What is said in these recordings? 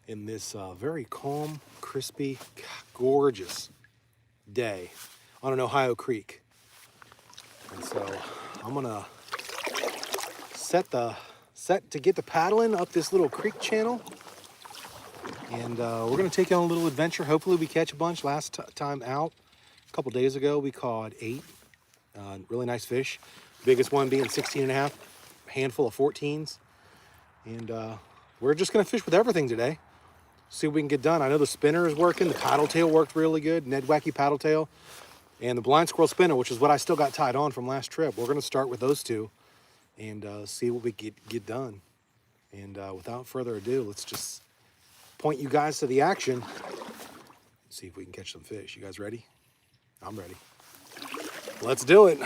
in this very calm, crispy, gorgeous day on an Ohio creek. And so I'm gonna set to get the paddling up this little creek channel, and we're gonna take on a little adventure. Hopefully we catch a bunch. Last time out, a couple days ago, we caught 8 really nice fish. Biggest one being 16 and a half, handful of 14s. And we're just gonna fish with everything today. See what we can get done. I know the spinner is working. The paddle tail worked really good. Ned Wacky paddle tail. And the blind squirrel spinner, which is what I still got tied on from last trip. We're gonna start with those two and see what we get done. And without further ado, let's just point you guys to the action. See if we can catch some fish. You guys ready? I'm ready. Let's do it.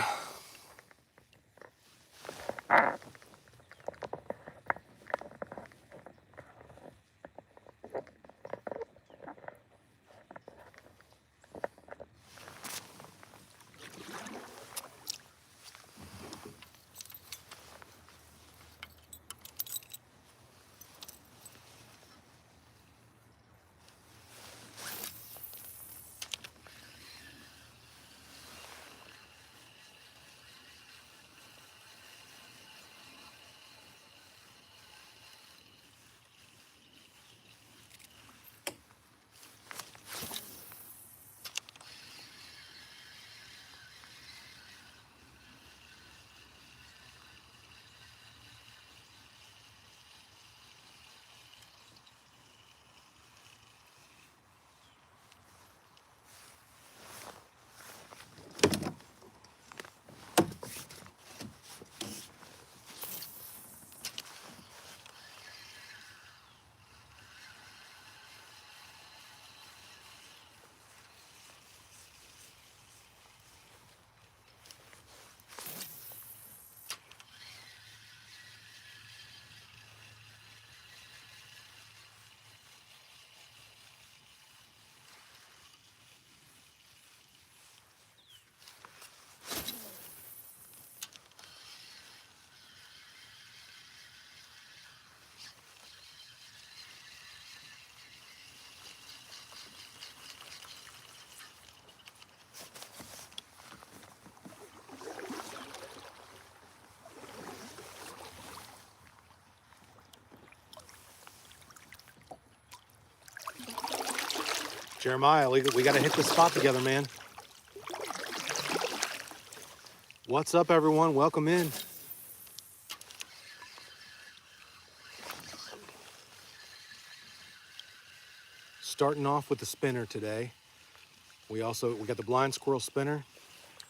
Jeremiah, we got to hit this spot together, man. What's up, everyone? Welcome in. Starting off with the spinner today. We got the blind squirrel spinner.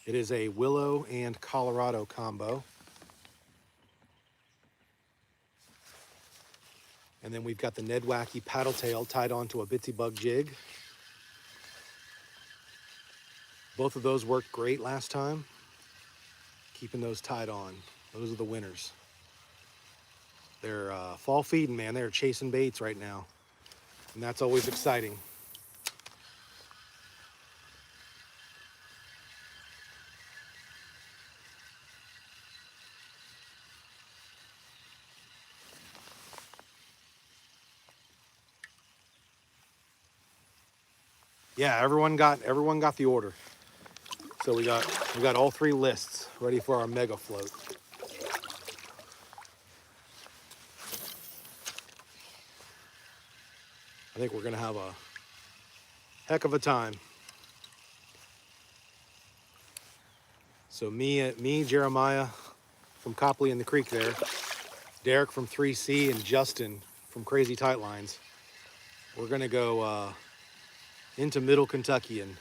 It is a willow and Colorado combo. And then we've got the Ned Wacky paddle tail tied onto a bitsy bug jig. Both of those worked great last time. Keeping those tied on. Those are the winners. They're fall feeding, man. They're chasing baits right now. And that's always exciting. Yeah, everyone got the order. So we got all 3 lists ready for our mega float. I think we're gonna have a heck of a time. So me, Jeremiah from Copley in the Creek there, Derek from 3C, and Justin from Crazy Tight Lines. We're gonna go into Middle Kentucky and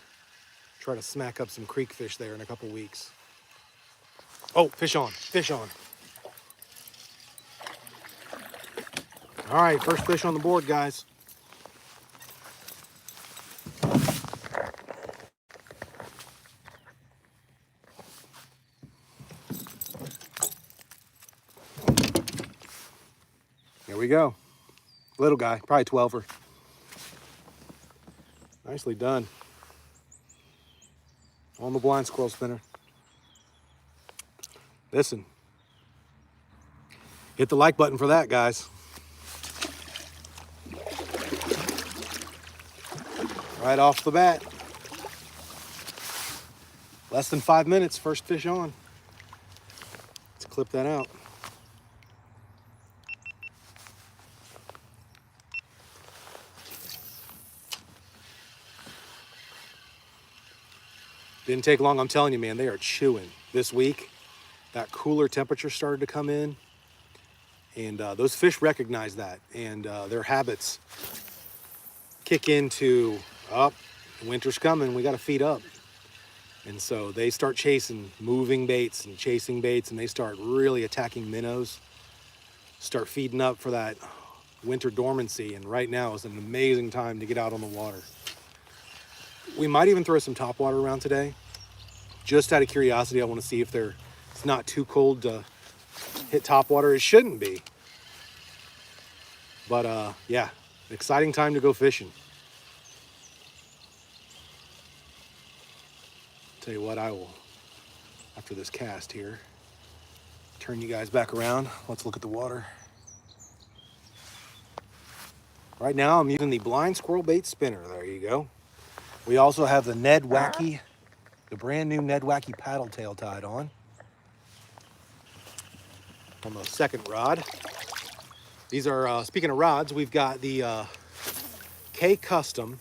try to smack up some creek fish there in a couple weeks. Oh, fish on. All right, first fish on the board, guys. Here we go. Little guy, probably 12er. Nicely done. On the blind squirrel spinner. Listen. Hit the like button for that, guys. Right off the bat. Less than 5 minutes, first fish on. Let's clip that out. Didn't take long, I'm telling you, man, they are chewing. This week, that cooler temperature started to come in, and those fish recognize that, and their habits kick into, winter's coming, we gotta feed up. And so they start chasing moving baits and chasing baits, and they start really attacking minnows, start feeding up for that winter dormancy, and right now is an amazing time to get out on the water. We might even throw some topwater around today. Just out of curiosity, I want to see if it's not too cold to hit topwater. It shouldn't be. But yeah, exciting time to go fishing. Tell you what, I will, after this cast here, turn you guys back around. Let's look at the water. Right now, I'm using the blind squirrel bait spinner. There you go. We also have the the brand new Ned Wacky paddle tail tied on the second rod. These are, speaking of rods, we've got the K Custom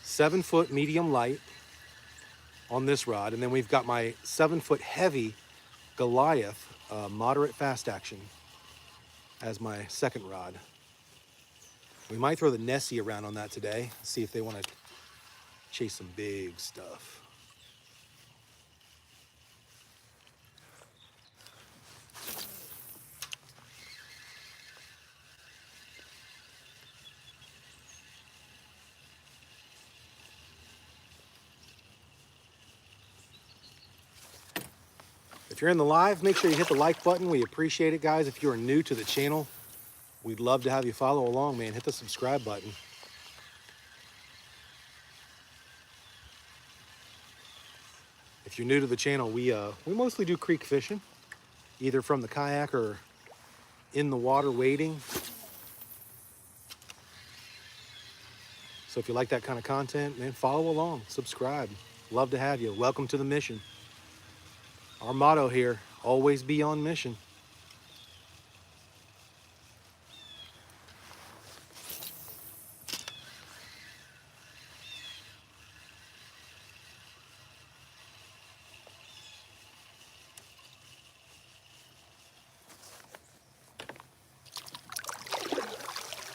7-foot medium light on this rod. And then we've got my 7-foot heavy Goliath moderate fast action as my second rod. We might throw the Nessie around on that today, see if they want to chase some big stuff. If you're in the live, make sure you hit the like button. We appreciate it, guys. If you are new to the channel, we'd love to have you follow along, man. Hit the subscribe button. If you're new to the channel, we mostly do creek fishing, either from the kayak or in the water wading. So if you like that kind of content, man, follow along, subscribe. Love to have you. Welcome to the mission. Our motto here, always be on mission.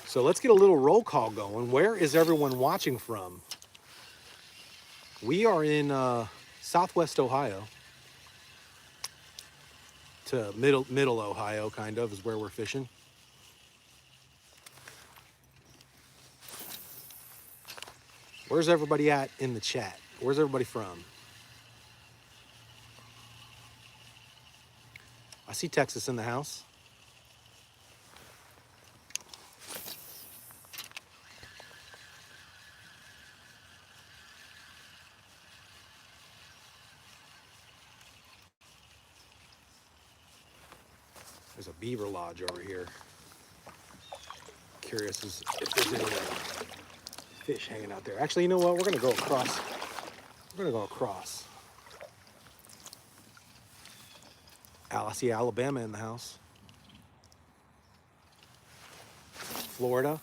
So let's get a little roll call going. Where is everyone watching from? We are in Southwest Ohio to middle Ohio, kind of, is where we're fishing. Where's everybody at in the chat? Where's everybody from? I see Texas in the house. There's a beaver lodge over here. Curious if there's any fish hanging out there. Actually, you know what? We're gonna go across. We're gonna go across. I see Alabama in the house. Florida,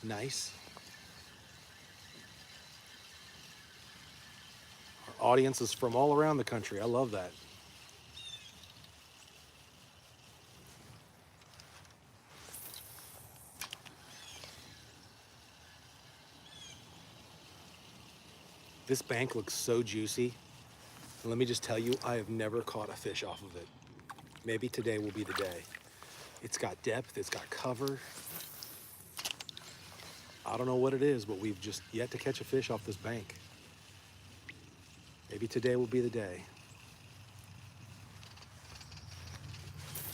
nice. Our audience is from all around the country. I love that. This bank looks so juicy. And let me just tell you, I have never caught a fish off of it. Maybe today will be the day. It's got depth, it's got cover. I don't know what it is, but we've just yet to catch a fish off this bank. Maybe today will be the day.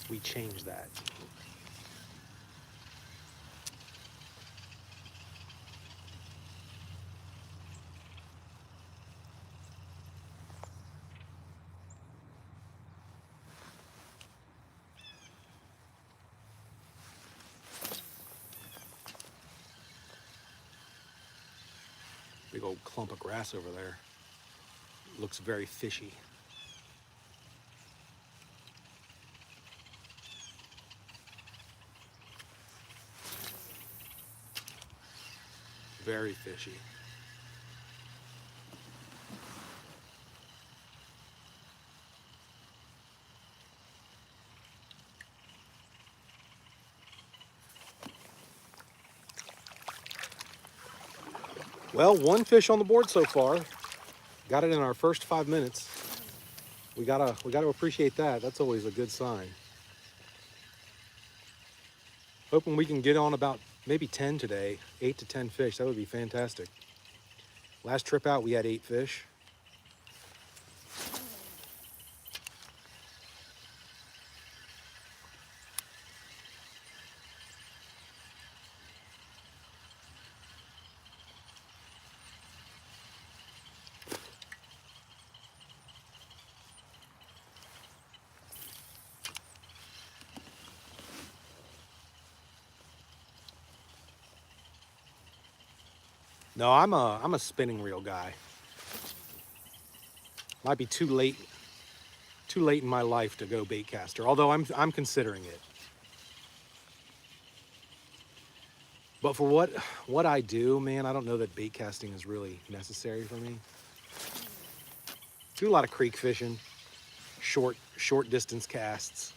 We change that. Big old clump of grass over there. Looks very fishy. Very fishy. Well, one fish on the board so far. Got it in our first 5 minutes. We gotta appreciate that. That's always a good sign. Hoping we can get on about maybe 10 today, 8 to 10 fish. That would be fantastic. Last trip out, we had 8 fish. No, I'm a spinning reel guy. Might be too late in my life to go bait caster, although I'm considering it. But for what I do, man, I don't know that bait casting is really necessary for me. Do a lot of creek fishing, short distance casts.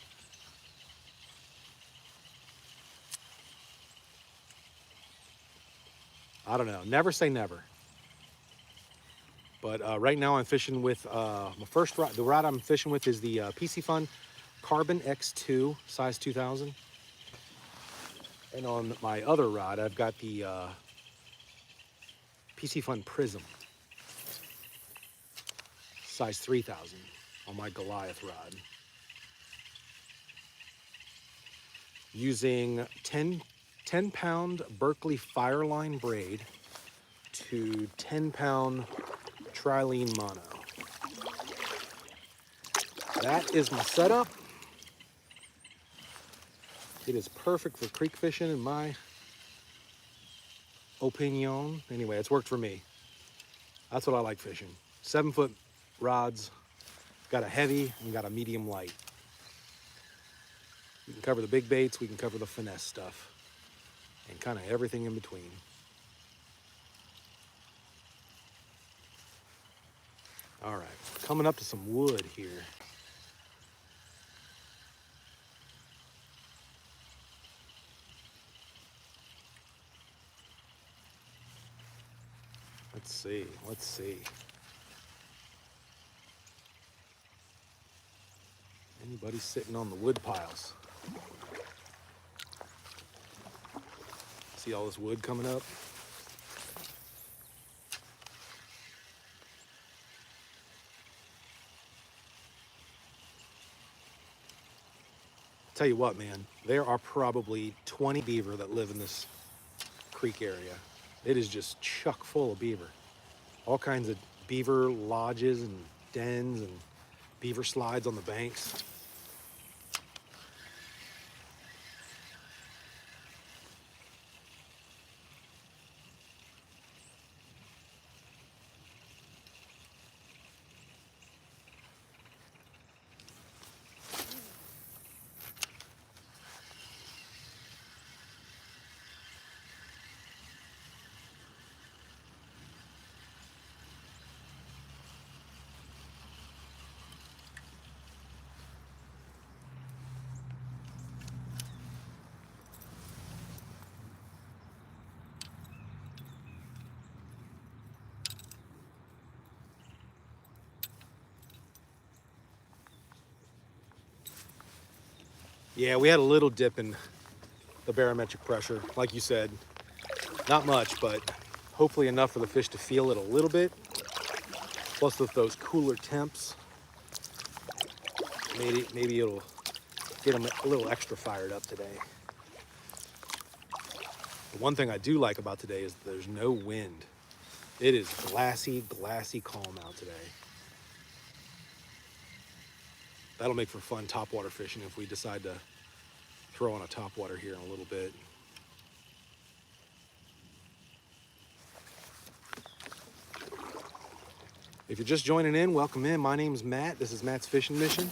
I don't know. Never say never. But right now I'm fishing with my first rod. The rod I'm fishing with is the PC Fun Carbon X2 size 2000. And on my other rod, I've got the PC Fun Prism size 3000 on my Goliath rod. Using 10-pound Berkeley Fireline braid to 10-pound trilene mono. That is my setup. It is perfect for creek fishing in my opinion. Anyway, it's worked for me. That's what I like fishing. 7-foot rods, got a heavy and got a medium light. We can cover the big baits, we can cover the finesse stuff, and kind of everything in between. All right, coming up to some wood here. Let's see. Anybody sitting on the wood piles? See all this wood coming up? Tell you what, man, there are probably 20 beaver that live in this creek area. It is just chock full of beaver. All kinds of beaver lodges and dens and beaver slides on the banks. Yeah, we had a little dip in the barometric pressure, like you said. Not much, but hopefully enough for the fish to feel it a little bit. Plus with those cooler temps, maybe it'll get them a little extra fired up today. The one thing I do like about today is there's no wind. It is glassy calm out today. That'll make for fun topwater fishing if we decide to throw on a topwater here in a little bit. If you're just joining in, welcome in. My name's Matt. This is Matt's Fishing Mission.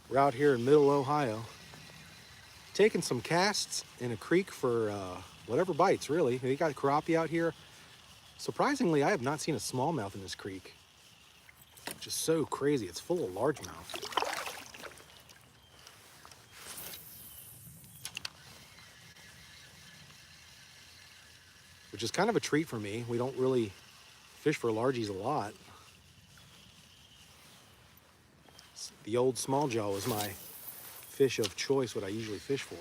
We're out here in Middle Ohio, taking some casts in a creek for whatever bites, really. We got crappie out here. Surprisingly, I have not seen a smallmouth in this creek. Just so crazy. It's full of largemouth. Which is kind of a treat for me. We don't really fish for largies a lot. The old small jaw is my fish of choice, what I usually fish for.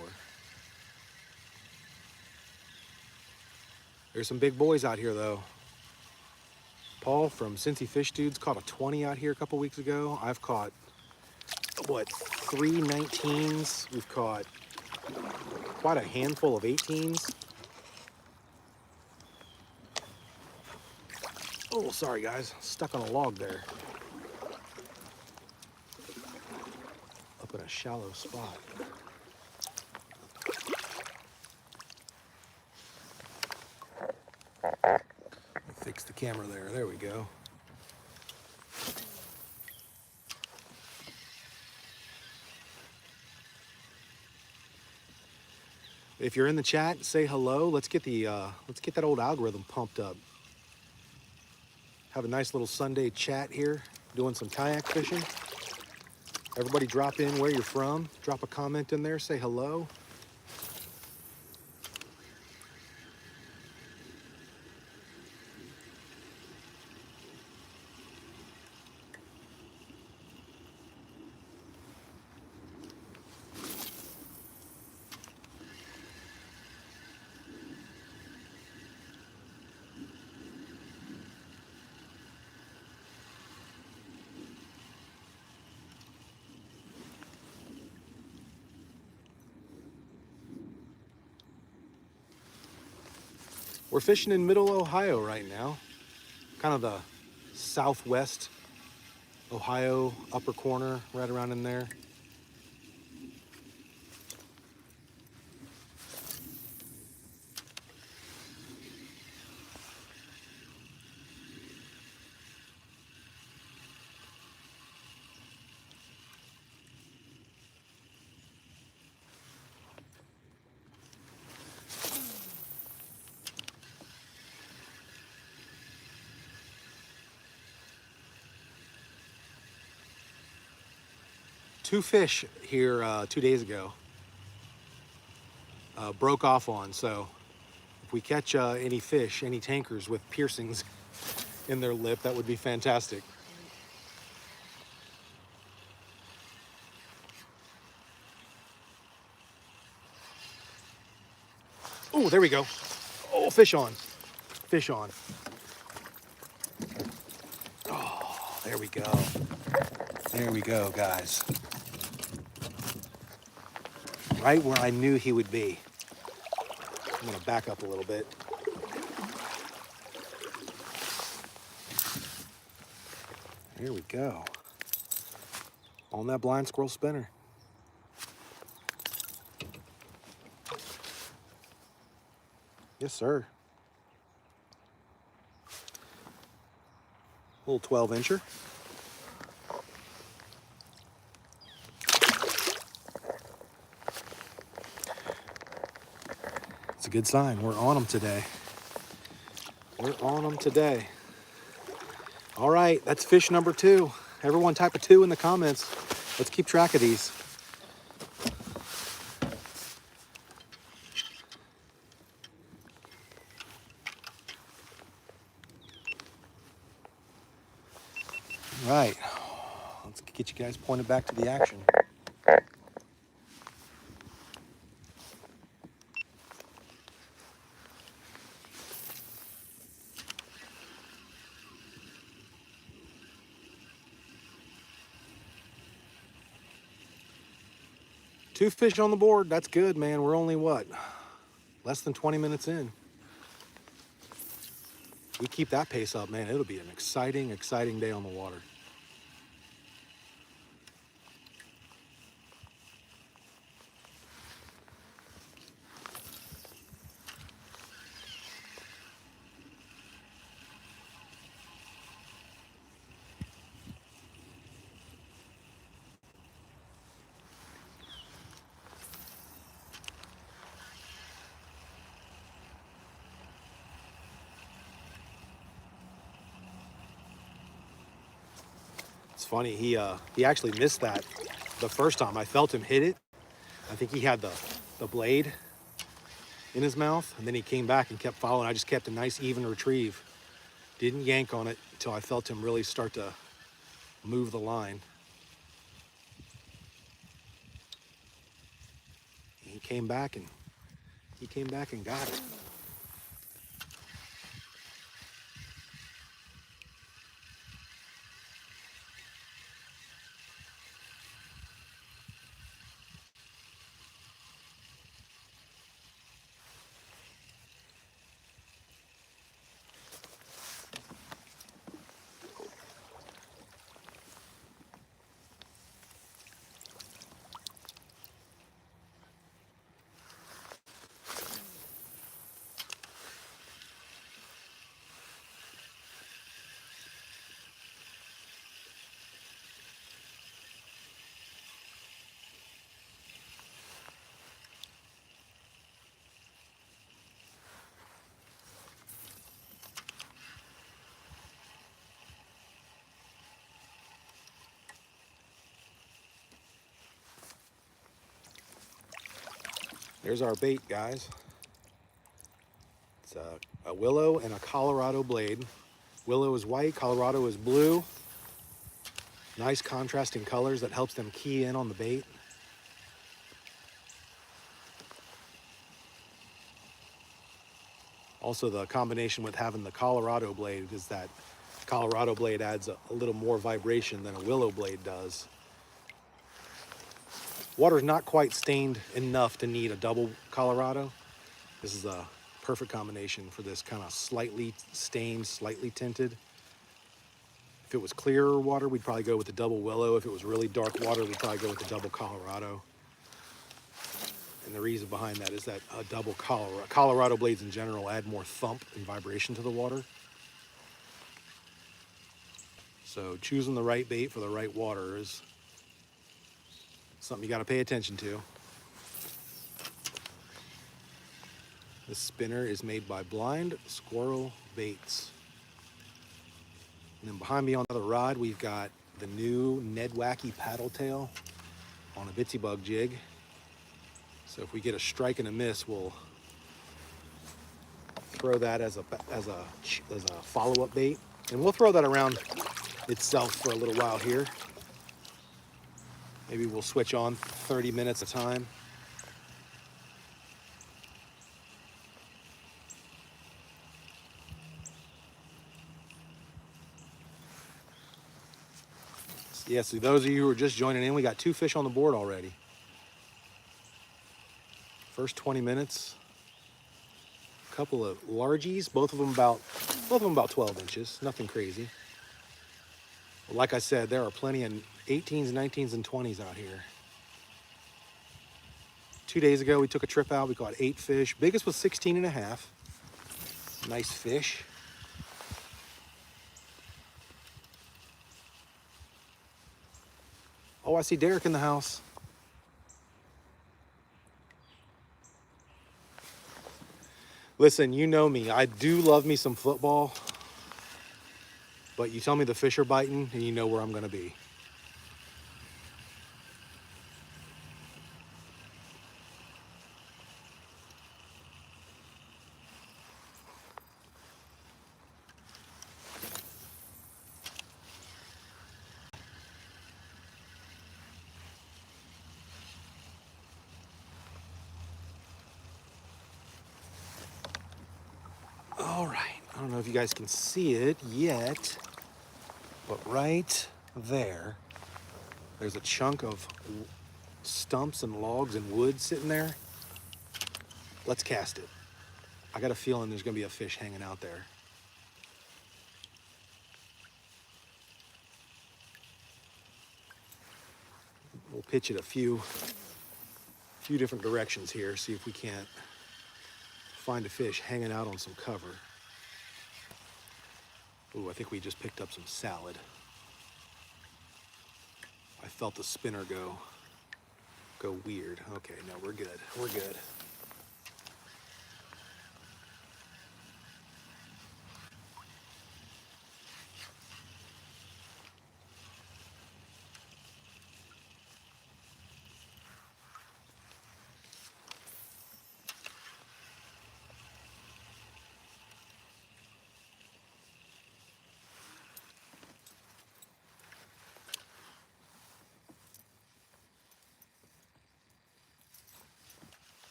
There's some big boys out here though. Paul from Cincy Fish Dudes caught a 20 out here a couple weeks ago. I've caught, what, 3 19s. We've caught quite a handful of 18s. Oh, sorry guys, stuck on a log there. Up in a shallow spot. Fix the camera there we go. If you're in the chat, say hello. Let's get that old algorithm pumped up. Have a nice little Sunday chat here, doing some kayak fishing. Everybody drop in where you're from. Drop a comment in there, say hello. We're fishing in Middle Ohio right now, kind of the southwest Ohio upper corner, right around in there. Two fish here 2 days ago broke off on, so if we catch any fish, any tankers with piercings in their lip, that would be fantastic. Oh, there we go. Oh, fish on. Fish on. Oh, there we go. There we go, guys. Right where I knew he would be. I'm gonna back up a little bit. Here we go. On that blind squirrel spinner. Yes, sir. Little 12-incher. It's a good sign. We're on them today. We're on them today. All right, that's fish number 2. Everyone type a 2 in the comments. Let's keep track of these. All right, let's get you guys pointed back to the action. Two fish on the board. That's good, man. We're only, what, less than 20 minutes in. We keep that pace up, man. It'll be an exciting, exciting day on the water. funny. He actually missed that the first time. I felt him hit it. I think he had the blade in his mouth, and then he came back and kept following. I just kept a nice even retrieve. Didn't yank on it until I felt him really start to move the line. He came back and got it. There's our bait, guys. It's a willow and a Colorado blade. Willow is white, Colorado is blue. Nice contrasting colors that helps them key in on the bait. Also, the combination with having the Colorado blade is that Colorado blade adds a little more vibration than a willow blade does. Water's not quite stained enough to need a double Colorado. This is a perfect combination for this kind of slightly stained, slightly tinted. If it was clearer water, we'd probably go with the double willow. If it was really dark water, we'd probably go with the double Colorado. And the reason behind that is that a double Colorado blades in general add more thump and vibration to the water. So choosing the right bait for the right water is something you got to pay attention to. This spinner is made by Blind Squirrel Baits. And then behind me on the rod, we've got the new Ned Wacky paddle tail on a bitsy bug jig. So if we get a strike and a miss, we'll throw that as a follow-up bait. And we'll throw that around itself for a little while here. Maybe we'll switch on 30 minutes at a time. Yeah, so those of you who are just joining in, we got 2 fish on the board already. First 20 minutes, a couple of largies, both of them about 12 inches, nothing crazy. But like I said, there are plenty of 18s, 19s, and 20s out here. 2 days ago, we took a trip out, we caught 8 fish. Biggest was 16 and a half. Nice fish. Oh, I see Derek in the house. Listen, you know me. I do love me some football. But you tell me the fish are biting and you know where I'm going to be. All right. I don't know if you guys can see it yet, but right there's a chunk of stumps and logs and wood sitting there. Let's cast it. I got a feeling there's going to be a fish hanging out there. We'll pitch it a few different directions here, see if we can't find a fish hanging out on some cover. Ooh, I think we just picked up some salad. I felt the spinner go weird. Okay, no, we're good. We're good.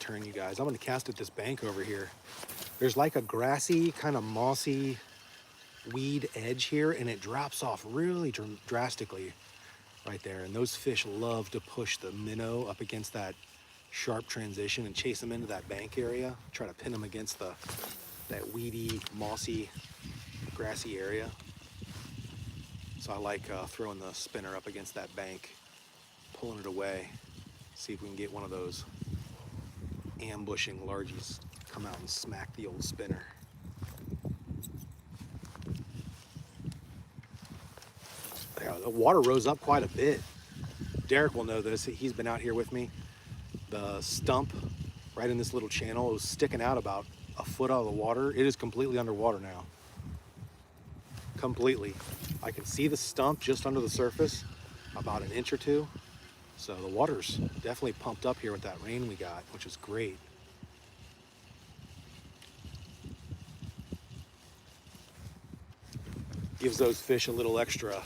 turn, you guys. I'm gonna cast at this bank over here. There's like a grassy, kind of mossy weed edge here, and it drops off really drastically right there. And those fish love to push the minnow up against that sharp transition and chase them into that bank area, try to pin them against that weedy, mossy, grassy area. So I like throwing the spinner up against that bank, pulling it away, see if we can get one of those ambushing largies come out and smack the old spinner. Yeah, the water rose up quite a bit. Derek will know this. He's been out here with me. The stump right in this little channel was sticking out about a foot out of the water. It is completely underwater now. Completely. I can see the stump just under the surface, about an inch or two. So the water's definitely pumped up here with that rain we got, which is great. Gives those fish a little extra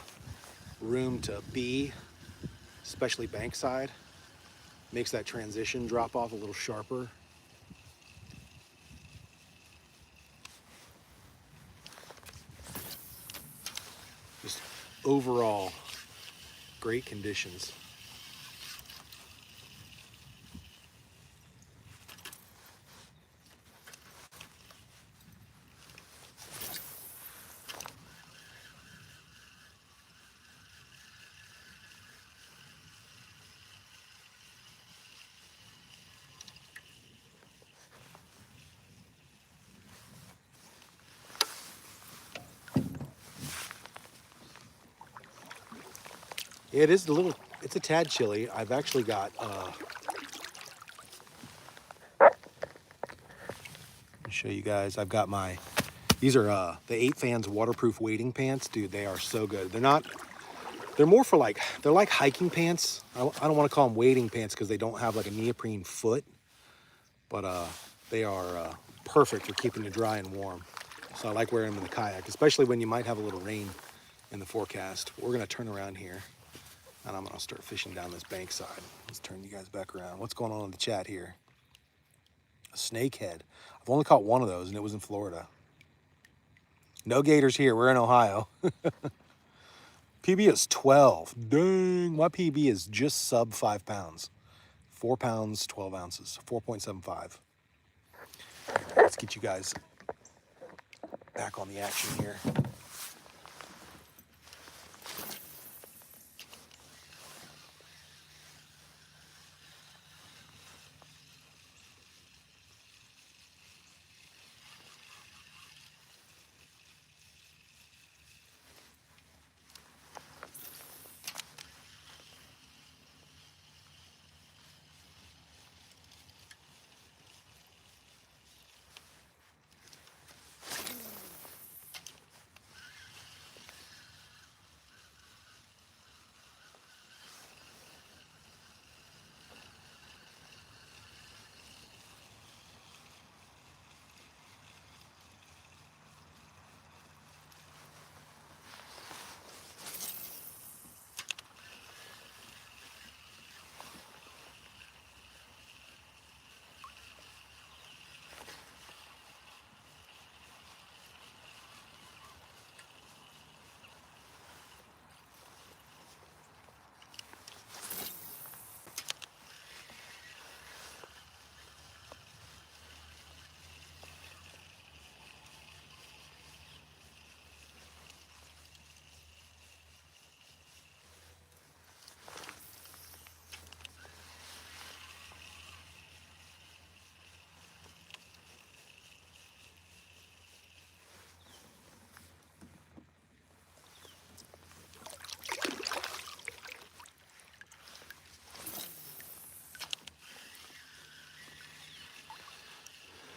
room to be, especially bankside. Makes that transition drop off a little sharper. Just overall, great conditions. It is it's a tad chilly. I've actually got, let me show you guys. I've got these are the 8 Fans waterproof wading pants. Dude, they are so good. They're more for they're like hiking pants. I don't want to call them wading pants because they don't have like a neoprene foot, but they are perfect for keeping you dry and warm. So I like wearing them in the kayak, especially when you might have a little rain in the forecast. We're gonna turn around here and I'm gonna start fishing down this bank side. Let's turn you guys back around. What's going on in the chat here? A snakehead. I've only caught one of those and it was in Florida. No gators here, we're in Ohio. PB is 12. Dang, my PB is just sub 5 pounds. 4 pounds, 12 ounces, 4.75. Let's get you guys back on the action here.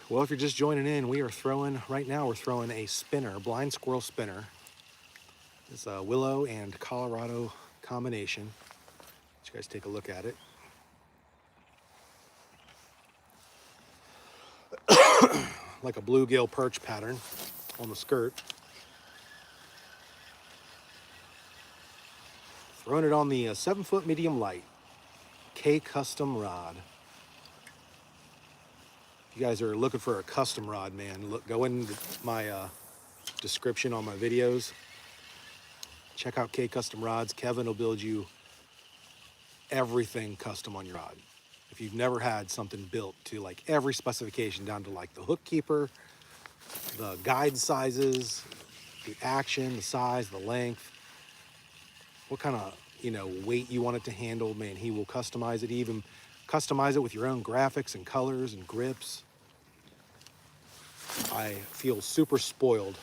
Well, if you're just joining in, right now we're throwing a spinner, a blind squirrel spinner. It's a willow and Colorado combination. Let you guys take a look at it. Like a bluegill perch pattern on the skirt. Throwing it on the 7-foot medium light K custom rod. you guys are looking for a custom rod, man, look, go in my description on my videos. Check out K Custom Rods. Kevin will build you everything custom on your rod. If you've never had something built to like every specification down to like the hook keeper, the guide sizes, the action, the size, the length, what kind of, you know, weight you want it to handle, man, he will customize it. He even customize it with your own graphics and colors and grips. I feel super spoiled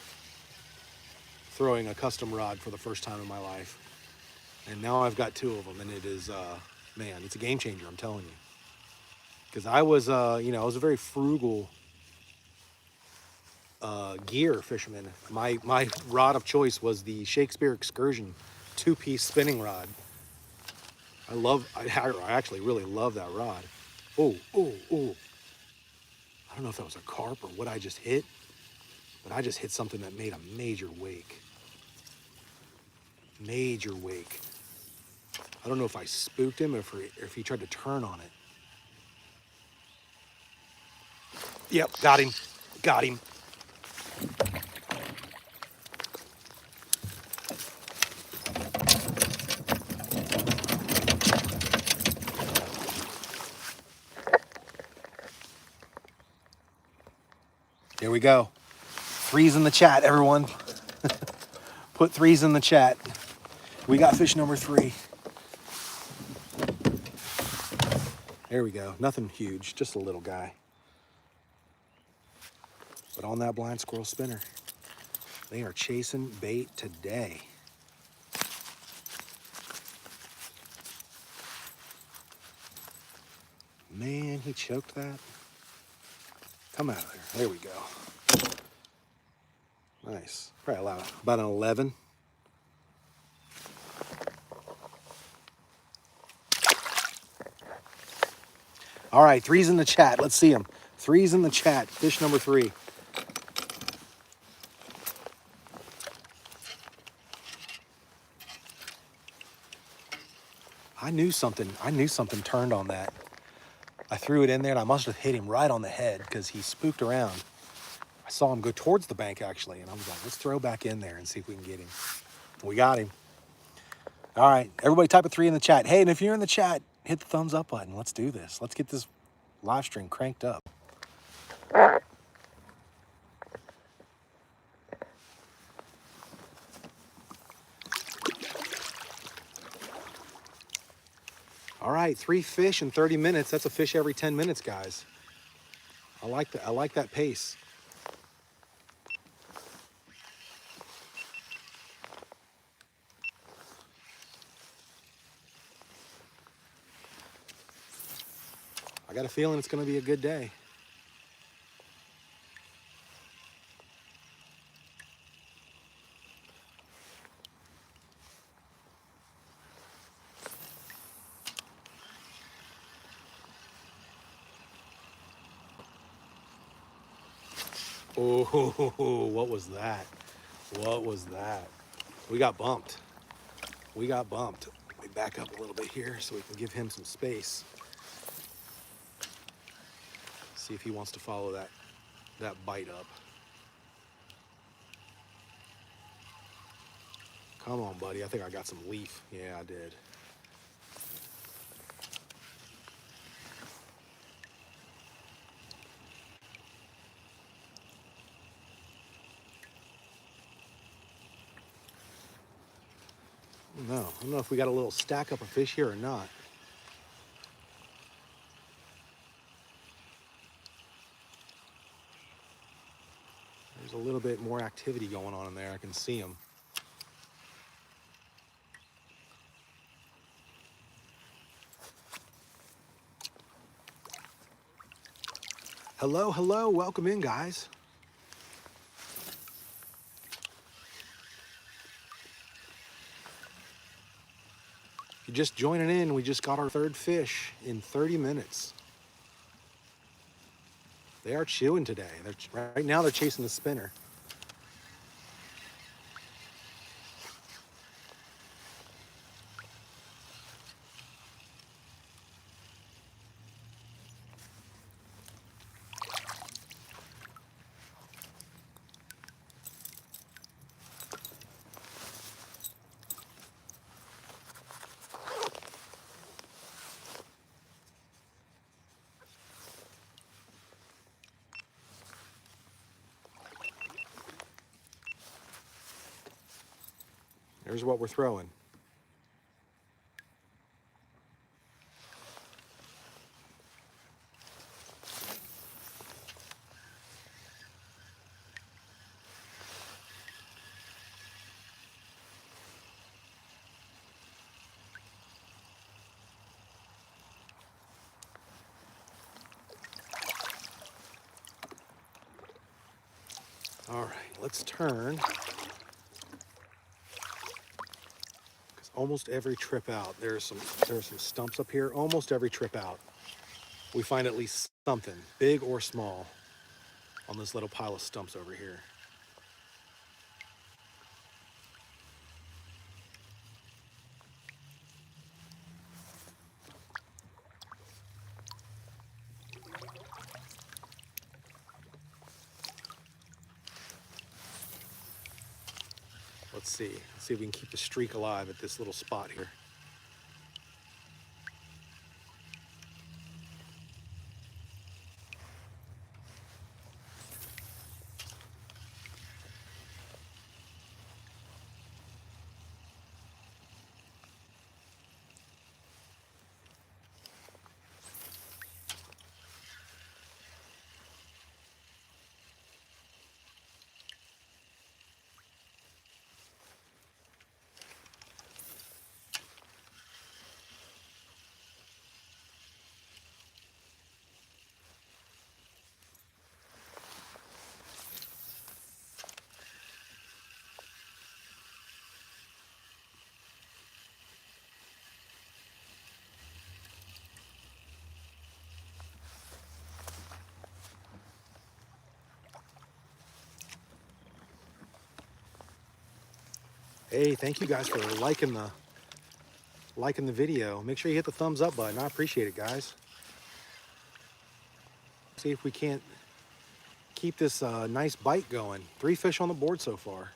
throwing a custom rod for the first time in my life. And now I've got 2 of them, and it is, man, it's a game changer, I'm telling you. Because I was, you know, I was a very frugal gear fisherman. My rod of choice was the Shakespeare Excursion 2-piece spinning rod. I actually really love that rod. Oh. I don't know if that was a carp or what I just hit, but I just hit something that made a major wake. Major wake. I don't know if I spooked him or if he tried to turn on it. Yep, got him. Got him. Here we go. 3s in the chat, everyone. Put 3s in the chat. We got fish number 3. There we go. Nothing huge, just a little guy. But on that blind squirrel spinner, they are chasing bait today. Man, he choked that. Come out of there. There we go. Nice. Probably about an 11. All right, 3s in the chat. Let's see them. 3s in the chat. Fish number 3. I knew something turned on that. I threw it in there and I must have hit him right on the head because he spooked around. I saw him go towards the bank actually, and I was like, let's throw back in there and see if we can get him. We got him. All right, everybody type a 3 in the chat. Hey, and if you're in the chat, hit the thumbs up button. Let's do this. Let's get this live stream cranked up. All right, 3 fish in 30 minutes. That's a fish every 10 minutes, guys. I like that. I like that pace. I got a feeling it's going to be a good day. Oh, what was that? What was that? We got bumped. We got bumped. Let me back up a little bit here so we can give him some space. See if he wants to follow that bite up. Come on, buddy. I think I got some leaf. Yeah, I did. I don't know if we got a little stack up of fish here or not. There's a little bit more activity going on in there. I can see them. Hello, hello. Welcome in, guys. If you're just joining in, we just got our 3rd fish in 30 minutes. They are chewing today. Right now they're chasing the spinner. There's what we're throwing. All right, let's turn. Because almost every trip out, there are some stumps up here. Almost every trip out, we find at least something, big or small, on this little pile of stumps over here. Let's see if we can keep the streak alive at this little spot here. Hey, thank you guys for liking the video. Make sure you hit the thumbs up button. I appreciate it, guys. See if we can't keep this nice bite going. 3 fish on the board so far.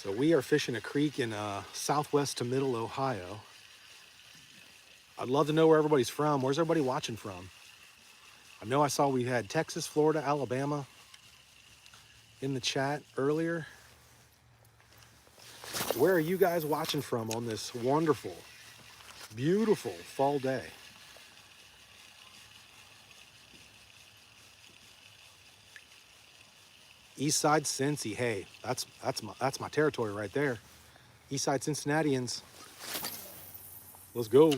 So we are fishing a creek in southwest to middle Ohio. I'd love to know where everybody's from. Where's everybody watching from? I know I saw we had Texas, Florida, Alabama in the chat earlier. Where are you guys watching from on this wonderful, beautiful fall day? Eastside Cincy, hey, that's my territory right there. Eastside Cincinnatians, let's go.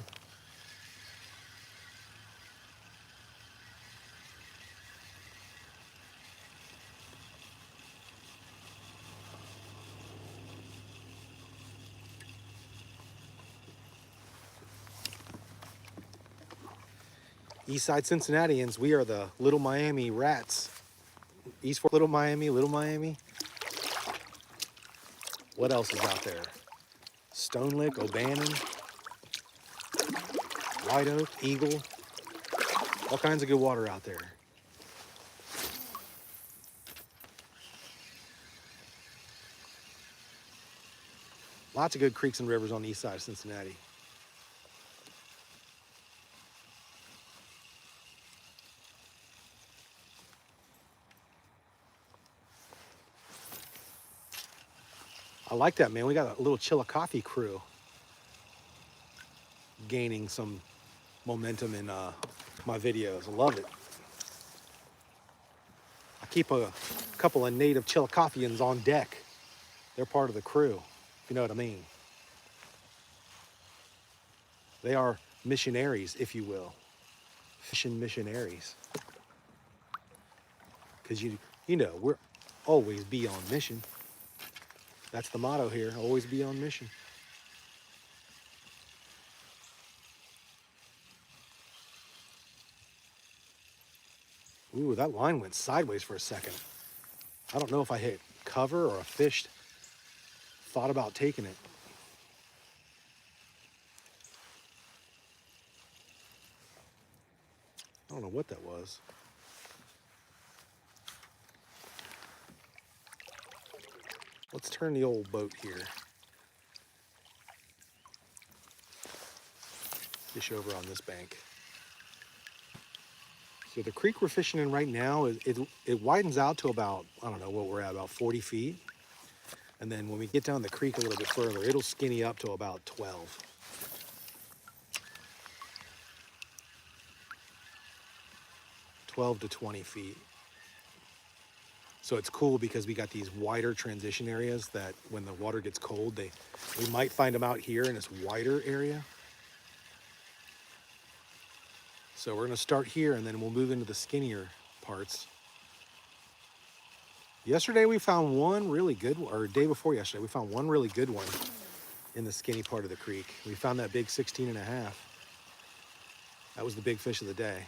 Eastside Cincinnatians, we are the Little Miami Rats. East Fork, Little Miami, Little Miami. What else is out there? Stone Lick, O'Bannon, White Oak, Eagle. All kinds of good water out there. Lots of good creeks and rivers on the east side of Cincinnati. I like that, man. We got a little Chillicothe crew gaining some momentum in my videos. I love it. I keep a couple of native Chillicotheans on deck. They're part of the crew, if you know what I mean. They are missionaries, if you will. Fishing missionaries. Because you know, we're always be on mission. That's the motto here, always be on mission. Ooh, that line went sideways for a second. I don't know if I hit cover or a fish thought about taking it. I don't know what that was. Let's turn the old boat here. Fish over on this bank. So the creek we're fishing in right now, it widens out to about, I don't know what we're at, about 40 feet. And then when we get down the creek a little bit further, it'll skinny up to about 12. To 20 feet. So it's cool because we got these wider transition areas that when the water gets cold, we might find them out here in this wider area. So we're gonna start here and then we'll move into the skinnier parts. Yesterday we found one really good, or day before yesterday, we found one really good one in the skinny part of the creek. We found that big 16 and a half. That was the big fish of the day.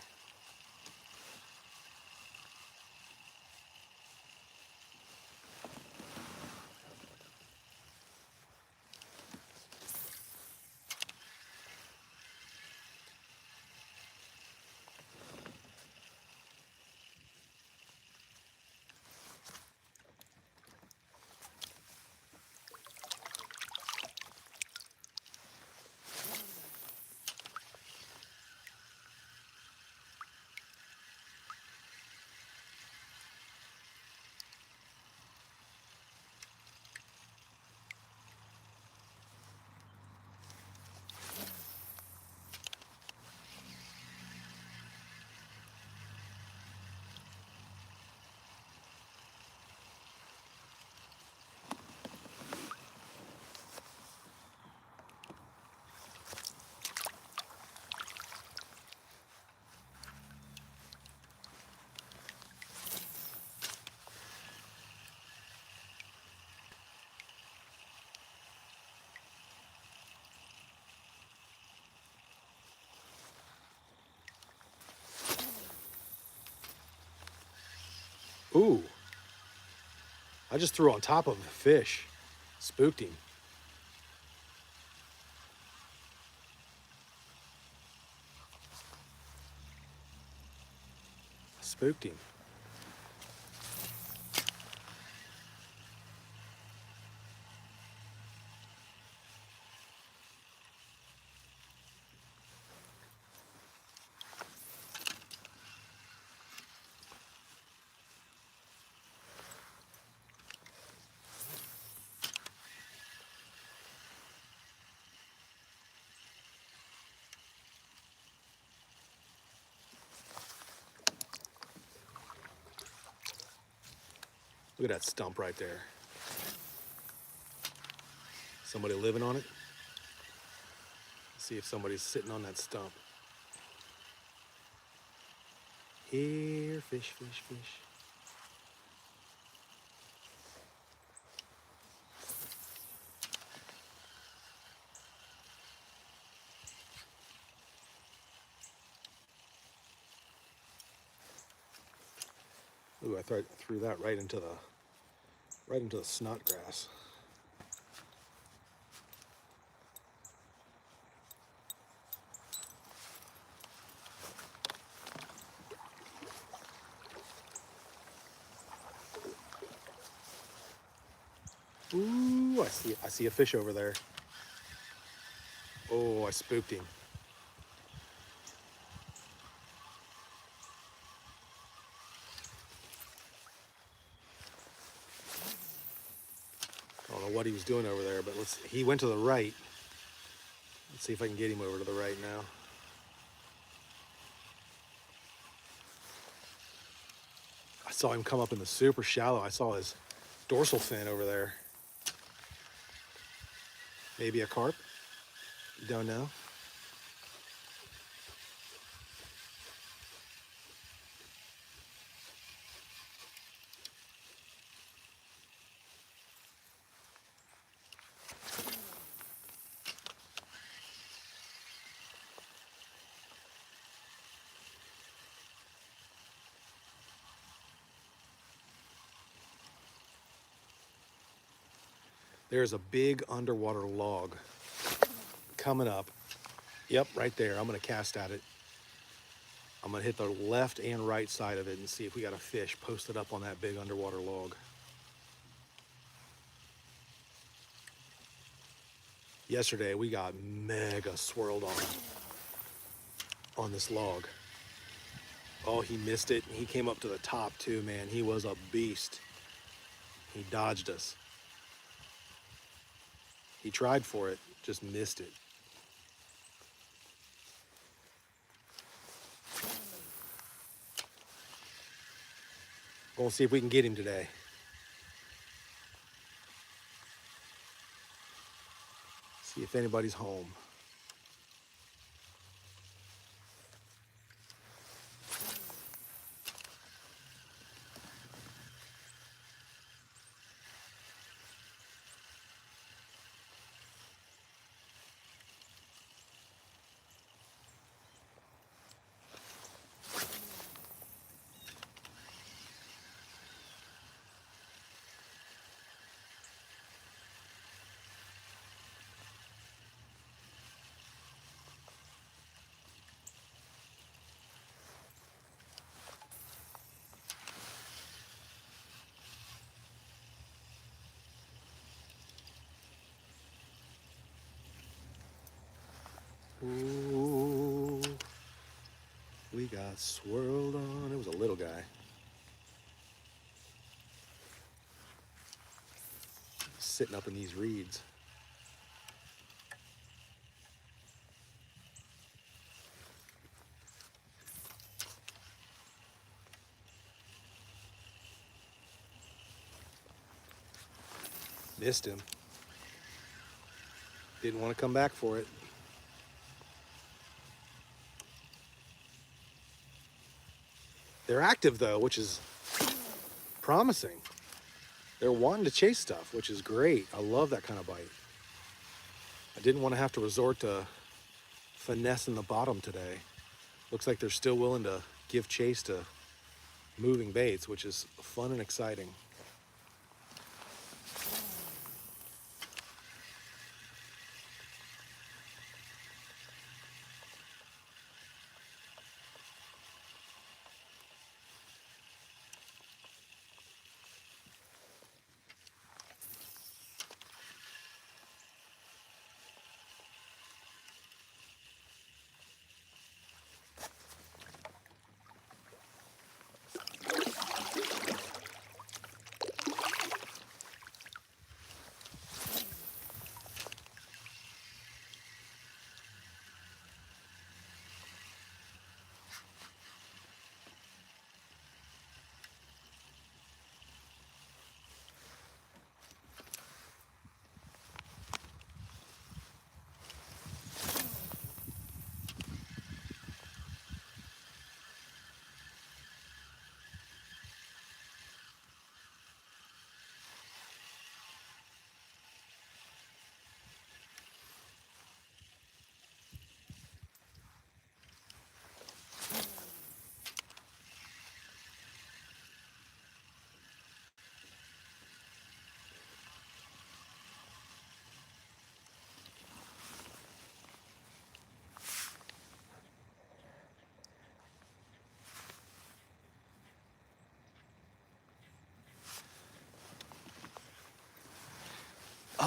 Ooh, I just threw on top of the fish. Spooked him. Spooked him. Look at that stump right there. Somebody living on it? Let's see if somebody's sitting on that stump. Here, fish, fish, fish. Ooh, I threw that right into the snot grass. Ooh, I see a fish over there. Oh, I spooked him. I don't know what he was doing over there, but he went to the right. Let's see if I can get him over to the right now. I saw him come up in the super shallow. I saw his dorsal fin over there. Maybe a carp? You don't know? There's a big underwater log coming up. Yep, right there. I'm gonna cast at it. I'm gonna hit the left and right side of it and see if we got a fish posted up on that big underwater log. Yesterday we got mega swirled on this log. Oh, he missed it. He came up to the top too, man. He was a beast. He dodged us. He tried for it, just missed it. We'll see if we can get him today. See if anybody's home. Ooh, we got swirled on. It was a little guy. Sitting up in these reeds. Missed him. Didn't want to come back for it. They're active though, which is promising. They're wanting to chase stuff, which is great. I love that kind of bite. I didn't want to have to resort to finessing the bottom today. Looks like they're still willing to give chase to moving baits, which is fun and exciting.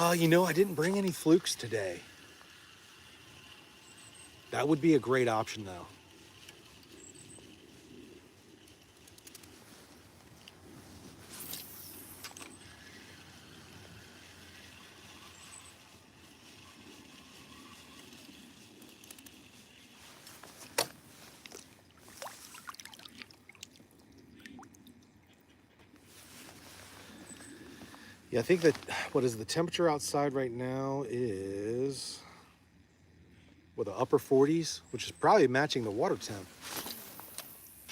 I didn't bring any flukes today. That would be a great option though. Yeah, I think that what is the temperature outside right now is with the upper 40s, which is probably matching the water temp.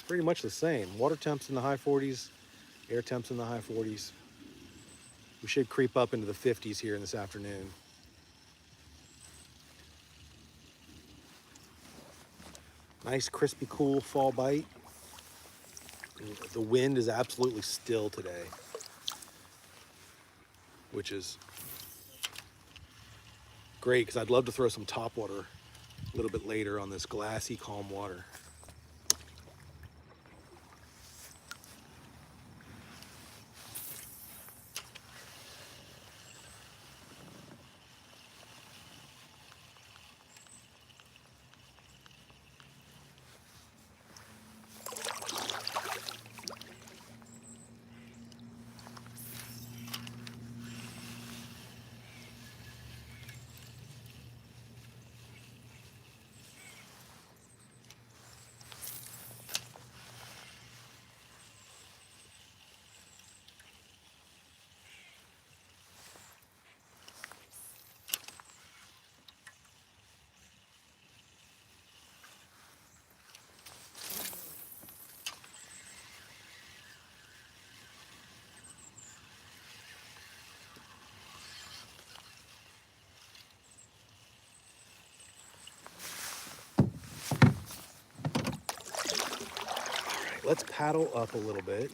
Pretty much the same. Water temp's in the high 40s, air temp's in the high 40s. We should creep up into the 50s here in this afternoon. Nice, crispy, cool fall bite. The wind is absolutely still today, which is great because I'd love to throw some topwater a little bit later on this glassy, calm water. Let's paddle up a little bit.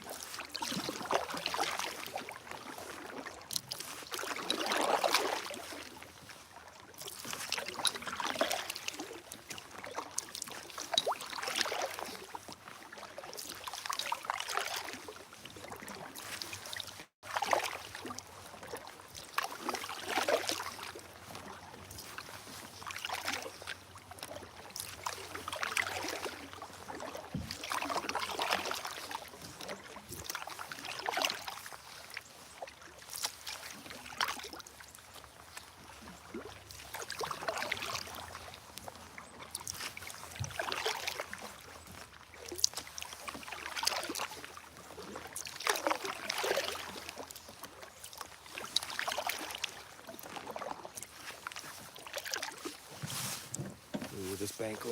Ooh, this bank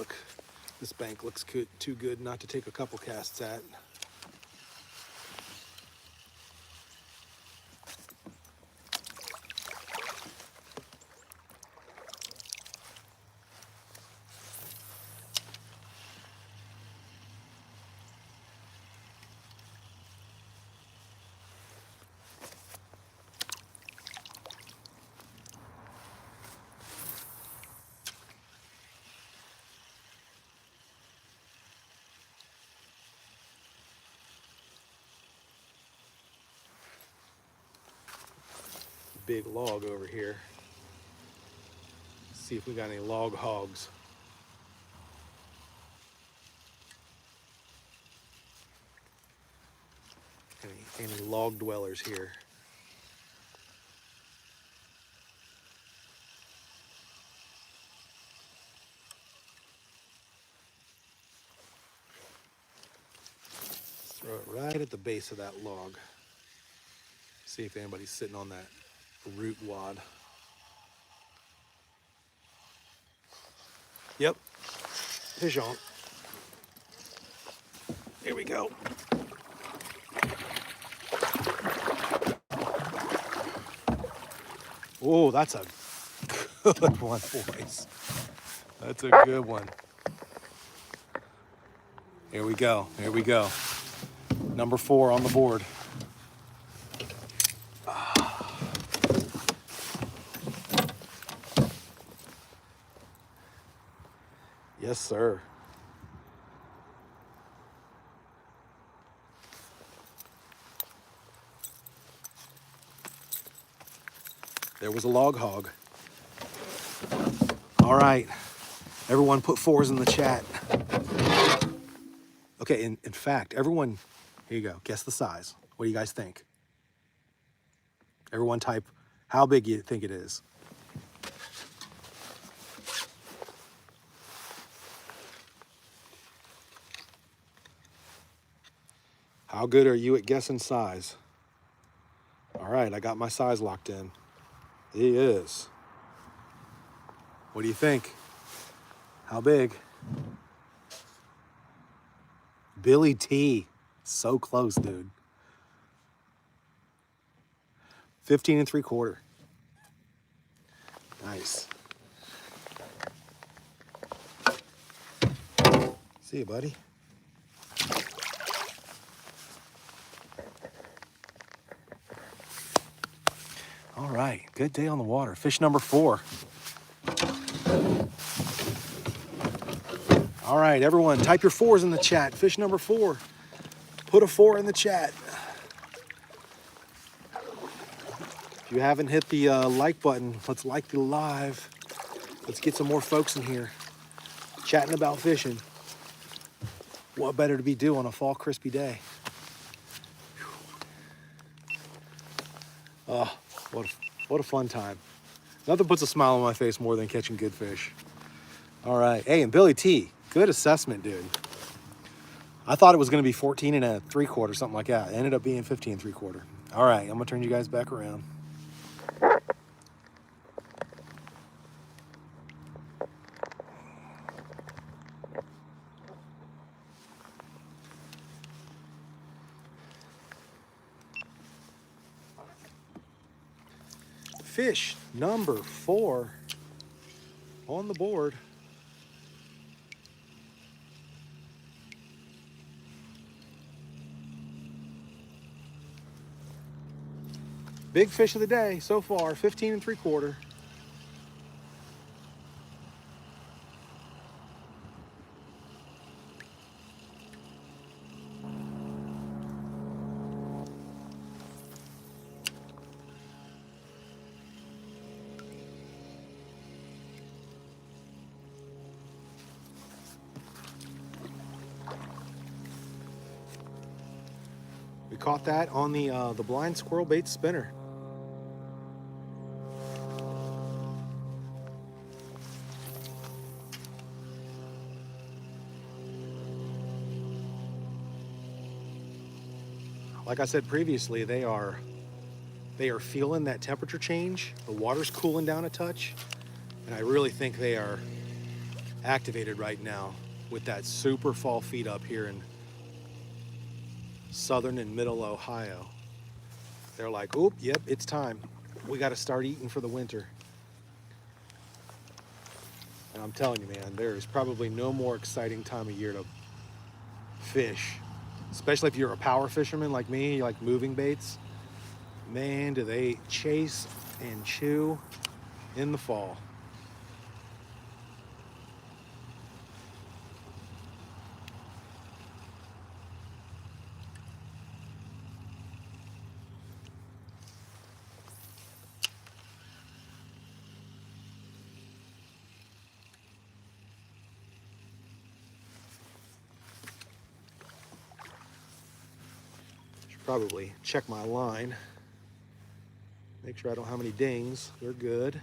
looks too good not to take a couple casts at. Big log over here. See if we got any log hogs. Any log dwellers here. Throw it right at the base of that log. See if anybody's sitting on that root wad. Yep, pigeon. Here we go. Oh, that's a good one, boys. That's a good one. Here we go. Here we go. Number 4 on the board. Yes, sir. There was a log hog. All right. Everyone put 4s in the chat. Okay, in fact, everyone, here you go. Guess the size. What do you guys think? Everyone type how big you think it is. How good are you at guessing size? All right, I got my size locked in. He is. What do you think? How big? Billy T. So close, dude. 15 3/4. Nice. See you, buddy. All right, good day on the water. Fish number 4. All right, everyone, type your 4s in the chat. Fish number 4. Put a 4 in the chat. If you haven't hit the like button, let's like the live. Let's get some more folks in here chatting about fishing. What better to be doing on a fall crispy day? Oh, what a fun time. Nothing puts a smile on my face more than catching good fish. All right. Hey, and Billy T, good assessment, dude. I thought it was going to be 14 3/4, something like that. It ended up being 15 3/4. All right, I'm going to turn you guys back around. Fish number 4 on the board. Big fish of the day so far, 15 3/4. We caught that on the blind squirrel bait spinner. Like I said previously, they are feeling that temperature change. The water's cooling down a touch, and I really think they are activated right now with that super fall feed up here in southern and middle Ohio. They're like, oop, yep, it's time. We got to start eating for the winter. And I'm telling you, man, there is probably no more exciting time of year to fish, especially if you're a power fisherman like me, you like moving baits. Man, do they chase and chew in the fall. Should probably check my line. Make sure I don't have any dings. They're good.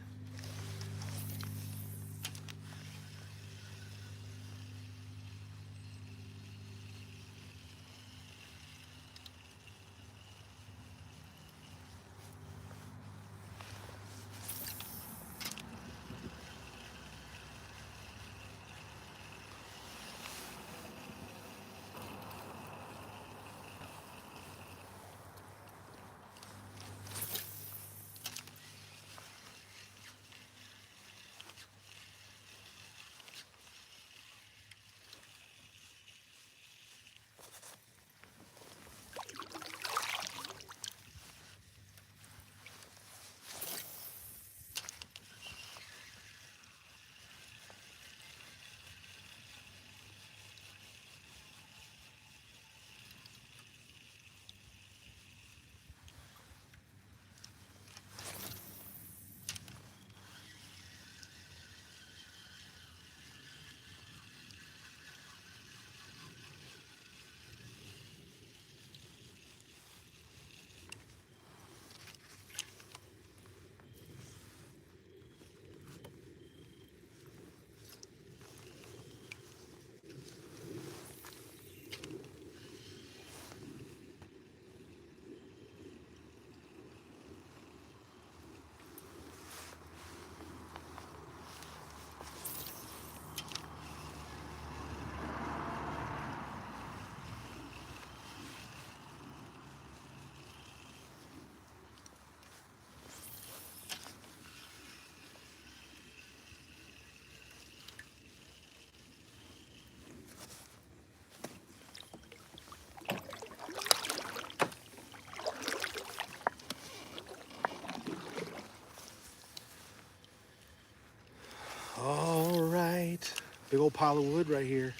Big old pile of wood right here.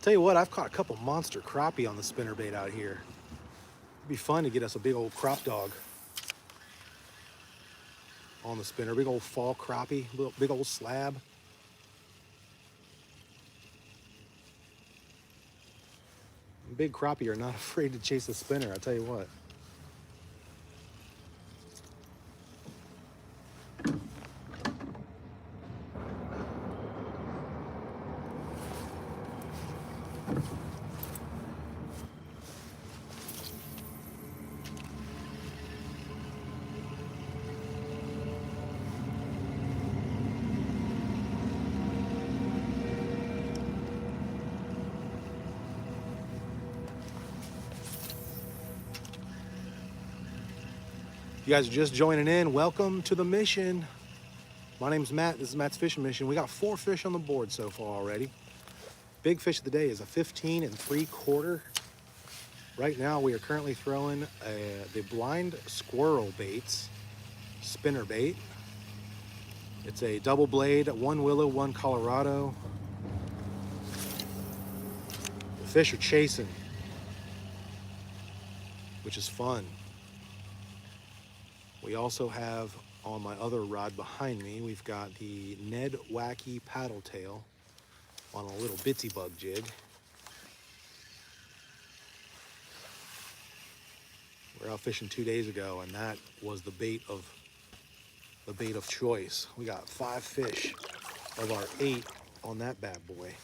Tell you what, I've caught a couple monster crappie on the spinnerbait out here. It'd be fun to get us a big old crop dog on the spinner. Big old fall crappie, big old slab. Big crappie are not afraid to chase the spinner, I'll tell you what. If you guys are just joining in, welcome to the mission. My name's Matt. This is Matt's Fishing Mission. We got 4 fish on the board so far already. Big fish of the day is a 15 3/4. Right now we are currently throwing the blind squirrel baits, spinner bait. It's a double blade, 1 willow, 1 Colorado. The fish are chasing, which is fun. We also have on my other rod behind me, we've got the Ned Wacky paddle tail on a little bitsy bug jig. We were out fishing 2 days ago, and that was the bait of choice. We got 5 fish of our 8 on that bad boy.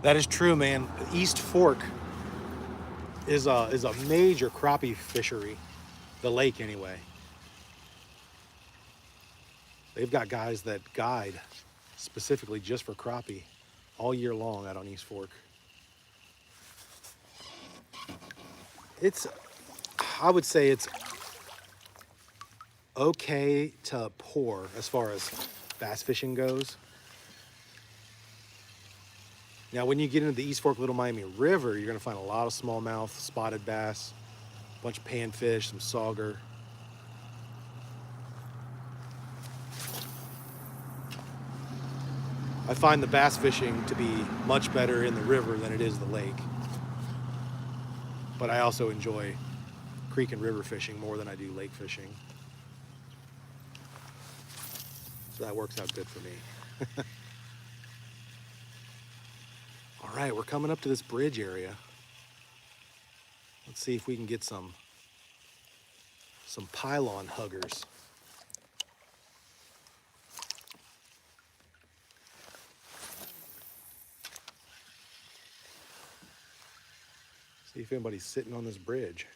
That is true, man. East Fork is a major crappie fishery, the lake anyway. They've got guys that guide specifically just for crappie all year long out on East Fork. I would say it's okay to poor as far as bass fishing goes. Now, when you get into the East Fork Little Miami River, you're gonna find a lot of smallmouth, spotted bass, a bunch of panfish, some sauger. I find the bass fishing to be much better in the river than it is the lake. But I also enjoy creek and river fishing more than I do lake fishing. So that works out good for me. All right, we're coming up to this bridge area. Let's see if we can get some pylon huggers. See if anybody's sitting on this bridge.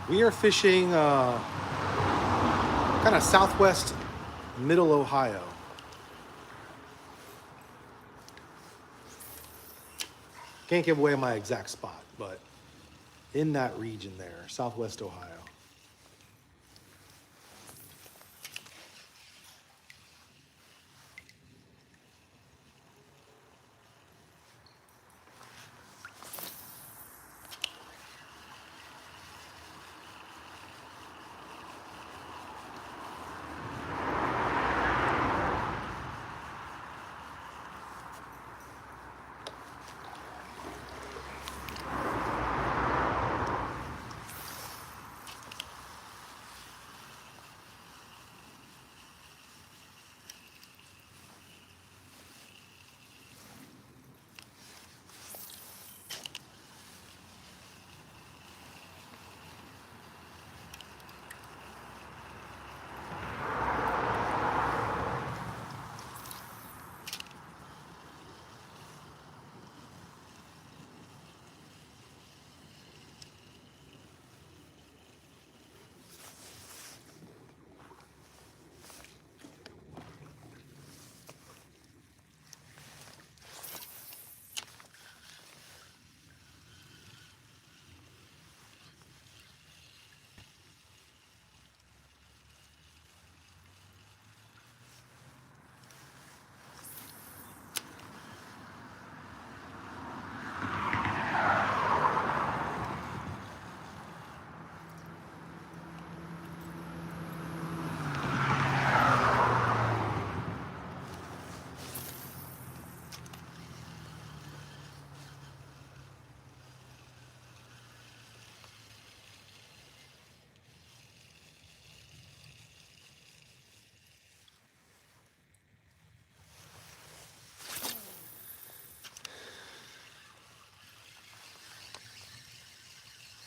We are fishing kind of southwest middle Ohio. Can't give away my exact spot, but in that region there, southwest Ohio.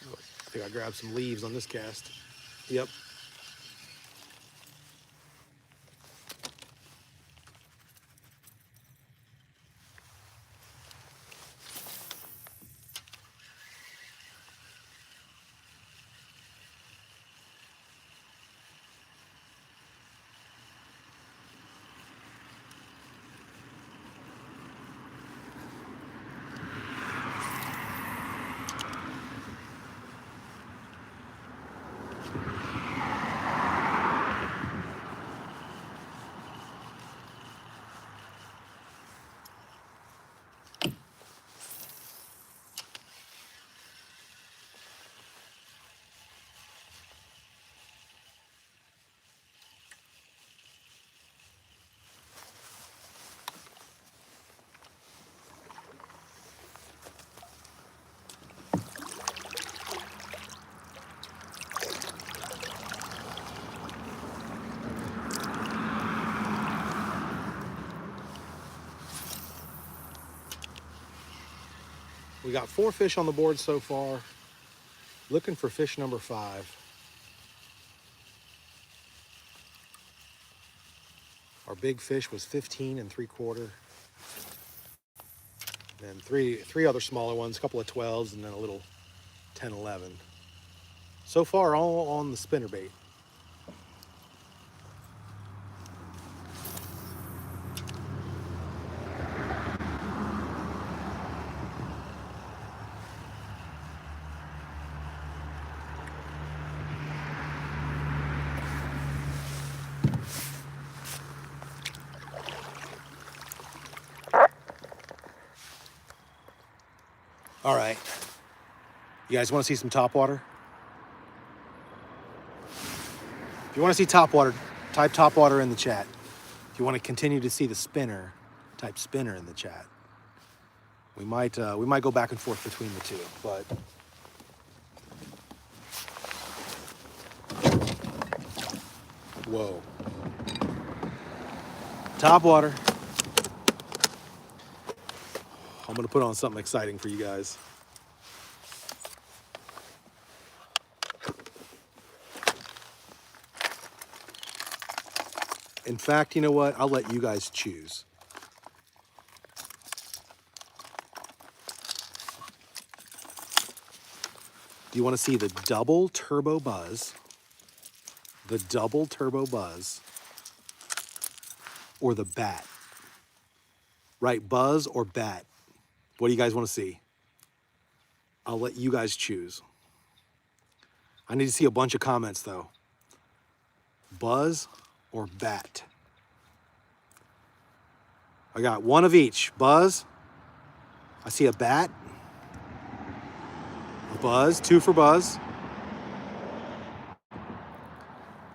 I think I grabbed some leaves on this cast. Yep. We got 4 fish on the board so far. Looking for fish number 5. Our big fish was 15 3/4. And three other smaller ones, a couple of 12s, and then a little 10-11. So far, all on the spinnerbait. All right. You guys want to see some topwater? If you want to see topwater, type topwater in the chat. If you want to continue to see the spinner, type spinner in the chat. We might go back and forth between the two, but whoa. Topwater. I'm gonna put on something exciting for you guys. In fact, you know what? I'll let you guys choose. Do you want to see the double turbo buzz? The double turbo buzz or the bat? Right, buzz or bat? What do you guys want to see? I'll let you guys choose. I need to see a bunch of comments though. Buzz or bat? I got one of each. Buzz. I see a bat. A buzz. 2 for buzz.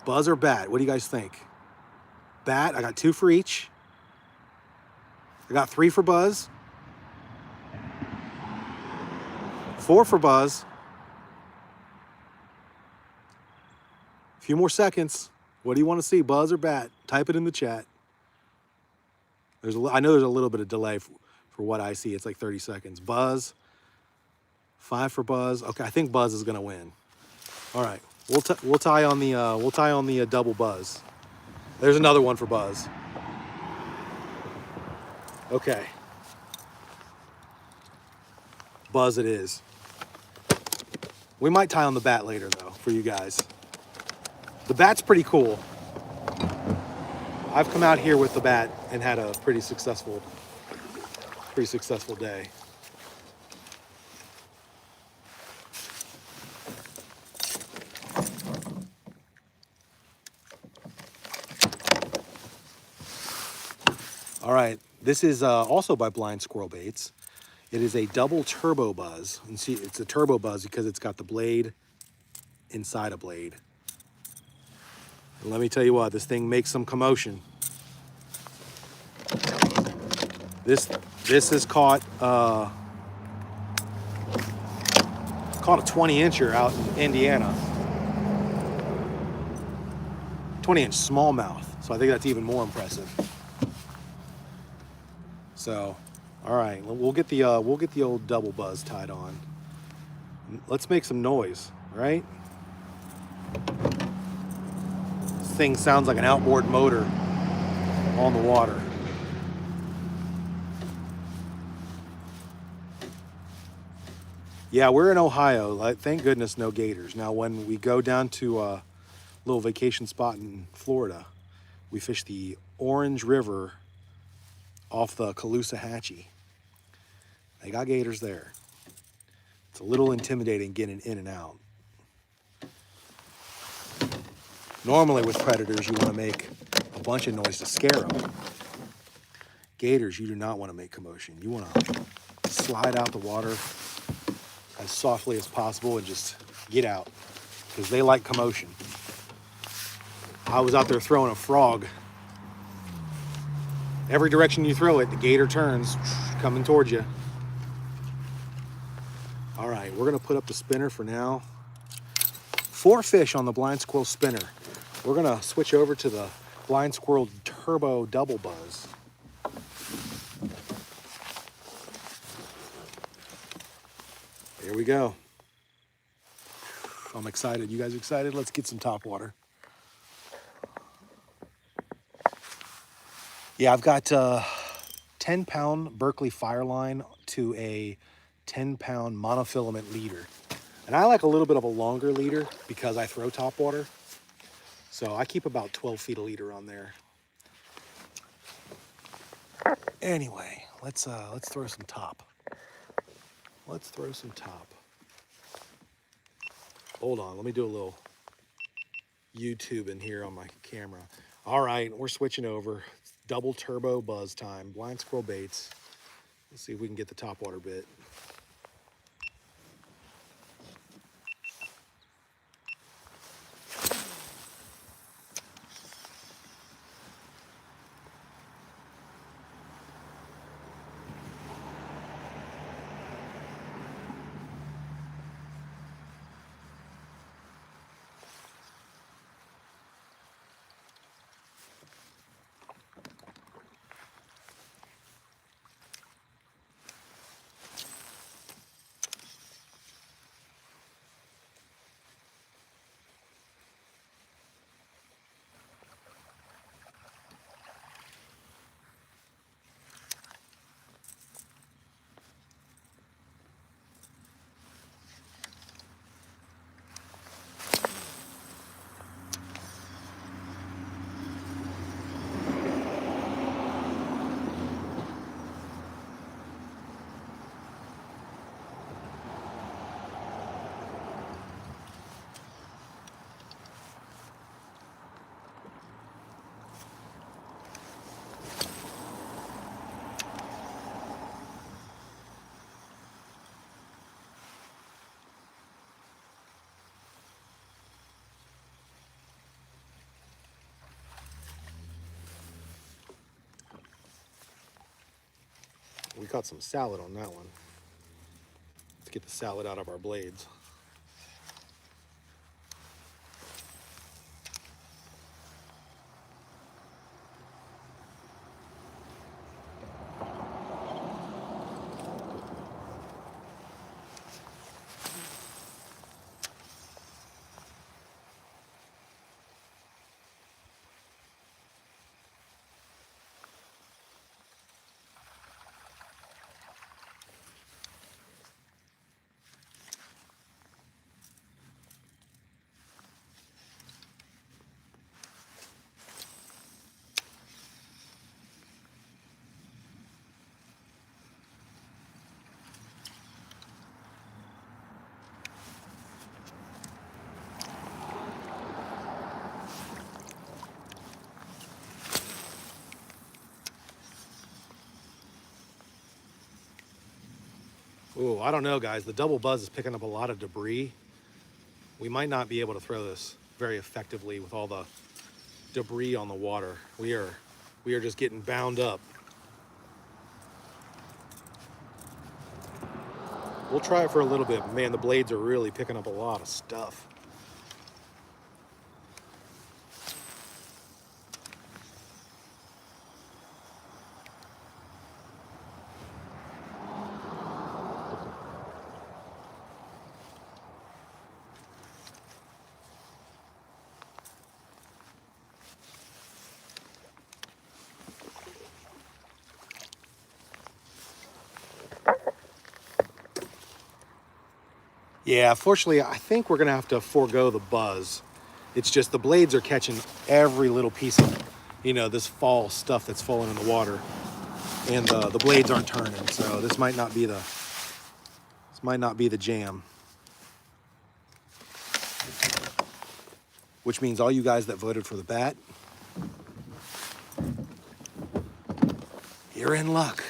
Buzz or bat? What do you guys think? Bat. I got 2 for each. I got 3 for buzz. 4 for buzz. A few more seconds. What do you want to see, buzz or bat? Type it in the chat. I know there's a little bit of delay for what I see. It's like 30 seconds. Buzz. 5 for buzz. Okay, I think buzz is gonna win. All right, we'll tie on the double buzz. There's another one for buzz. Okay. Buzz it is. We might tie on the bat later though for you guys. The bat's pretty cool. I've come out here with the bat and had a pretty successful day. All right, this is also by Blind Squirrel Baits. It is a double turbo buzz. And see, it's a turbo buzz because it's got the blade inside a blade. And let me tell you what, this thing makes some commotion. This has caught a 20-incher out in Indiana. 20-inch smallmouth. So I think that's even more impressive. So, all right, we'll get the old double buzz tied on. Let's make some noise, right? This thing sounds like an outboard motor on the water. Yeah, we're in Ohio. Thank goodness no gators. Now, when we go down to a little vacation spot in Florida, we fish the Orange River off the Caloosahatchee. They got gators there. It's a little intimidating getting in and out. Normally with predators, you want to make a bunch of noise to scare them. Gators, you do not want to make commotion. You want to slide out the water as softly as possible and just get out, because they like commotion. I was out there throwing a frog. Every direction you throw it, the gator turns, coming towards you. All right, we're gonna put up the spinner for now. 4 fish on the Blind Squirrel spinner. We're gonna switch over to the Blind Squirrel Turbo Double Buzz. Here we go. I'm excited. You guys excited? Let's get some top water. Yeah, I've got 10-pound Berkeley Fireline to a 10-pound monofilament leader. And I like a little bit of a longer leader because I throw top water. So I keep about 12 feet a leader on there. Anyway, let's throw some top. Let's throw some top. Hold on, let me do a little YouTube in here on my camera. All right, we're switching over. Double turbo buzz time, blind squirrel baits. Let's see if we can get the top water bit. We caught some salad on that one. Let's get the salad out of our blades. Ooh, I don't know, guys. The double buzz is picking up a lot of debris. We might not be able to throw this very effectively with all the debris on the water. We are just getting bound up. We'll try it for a little bit. Man, the blades are really picking up a lot of stuff. Yeah, fortunately, I think we're gonna have to forego the buzz. It's just the blades are catching every little piece of, this fall stuff that's falling in the water, and the blades aren't turning. So this might not be the jam. Which means all you guys that voted for the bat, you're in luck.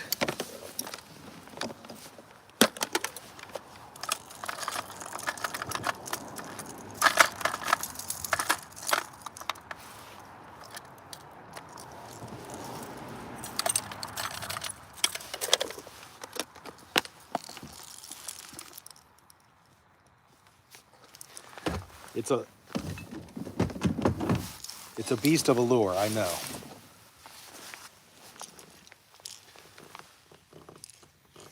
It's a beast of a lure, I know.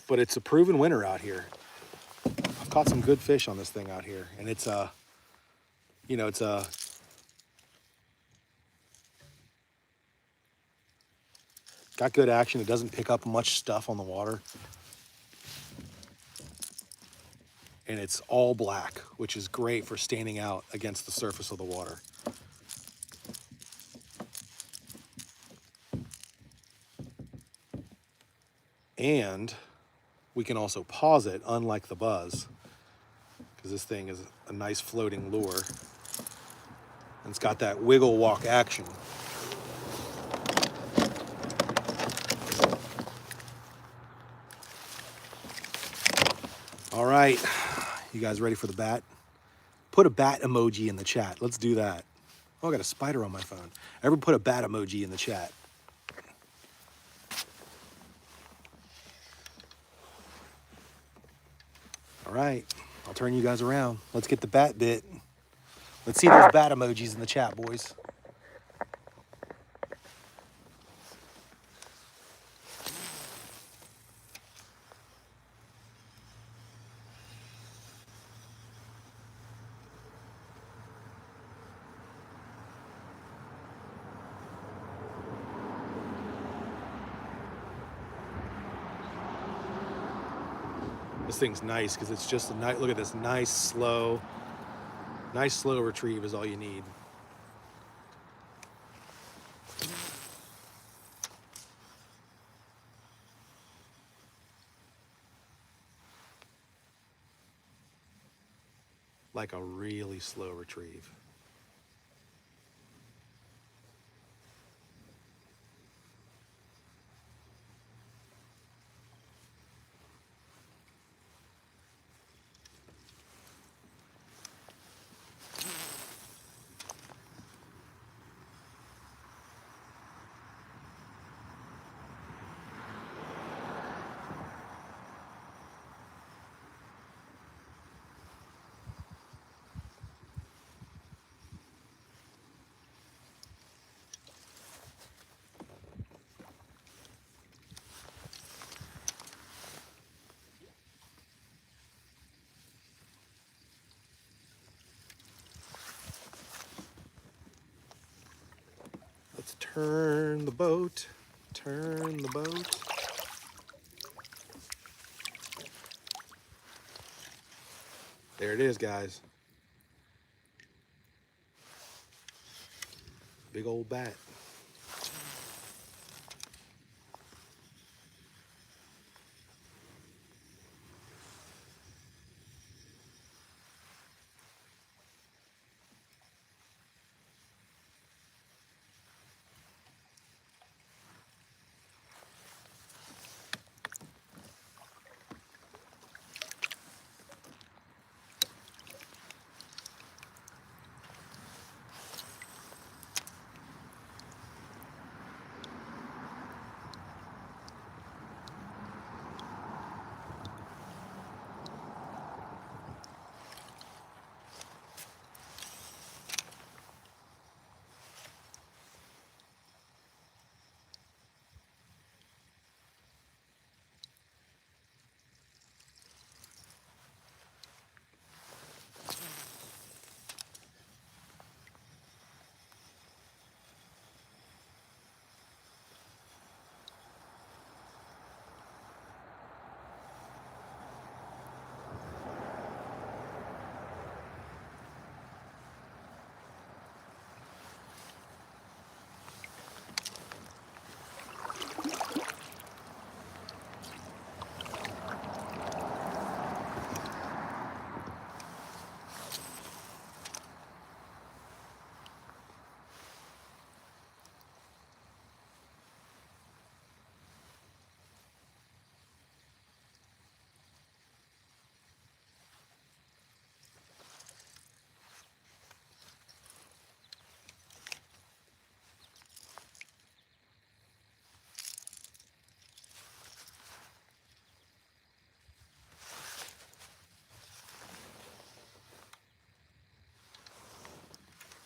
But it's a proven winner out here. Caught some good fish on this thing out here, and it's you know, it's got good action. It doesn't pick up much stuff on the water. And it's all black, which is great for standing out against the surface of the water. And we can also pause it, unlike the buzz, because this thing is a nice floating lure. And it's got that wiggle walk action. All right, you guys ready for the bat? Put a bat emoji in the chat. Let's do that. Oh, I got a spider on my phone. Everyone put a bat emoji in the chat. All right, I'll turn you guys around. Let's get the bat bit. Let's see those bat emojis in the chat, boys. This thing's nice because it's just a nice, look at this, nice slow retrieve is all you need. Like a really slow retrieve. Let's turn the boat, turn the boat. There it is, guys. Big old bat.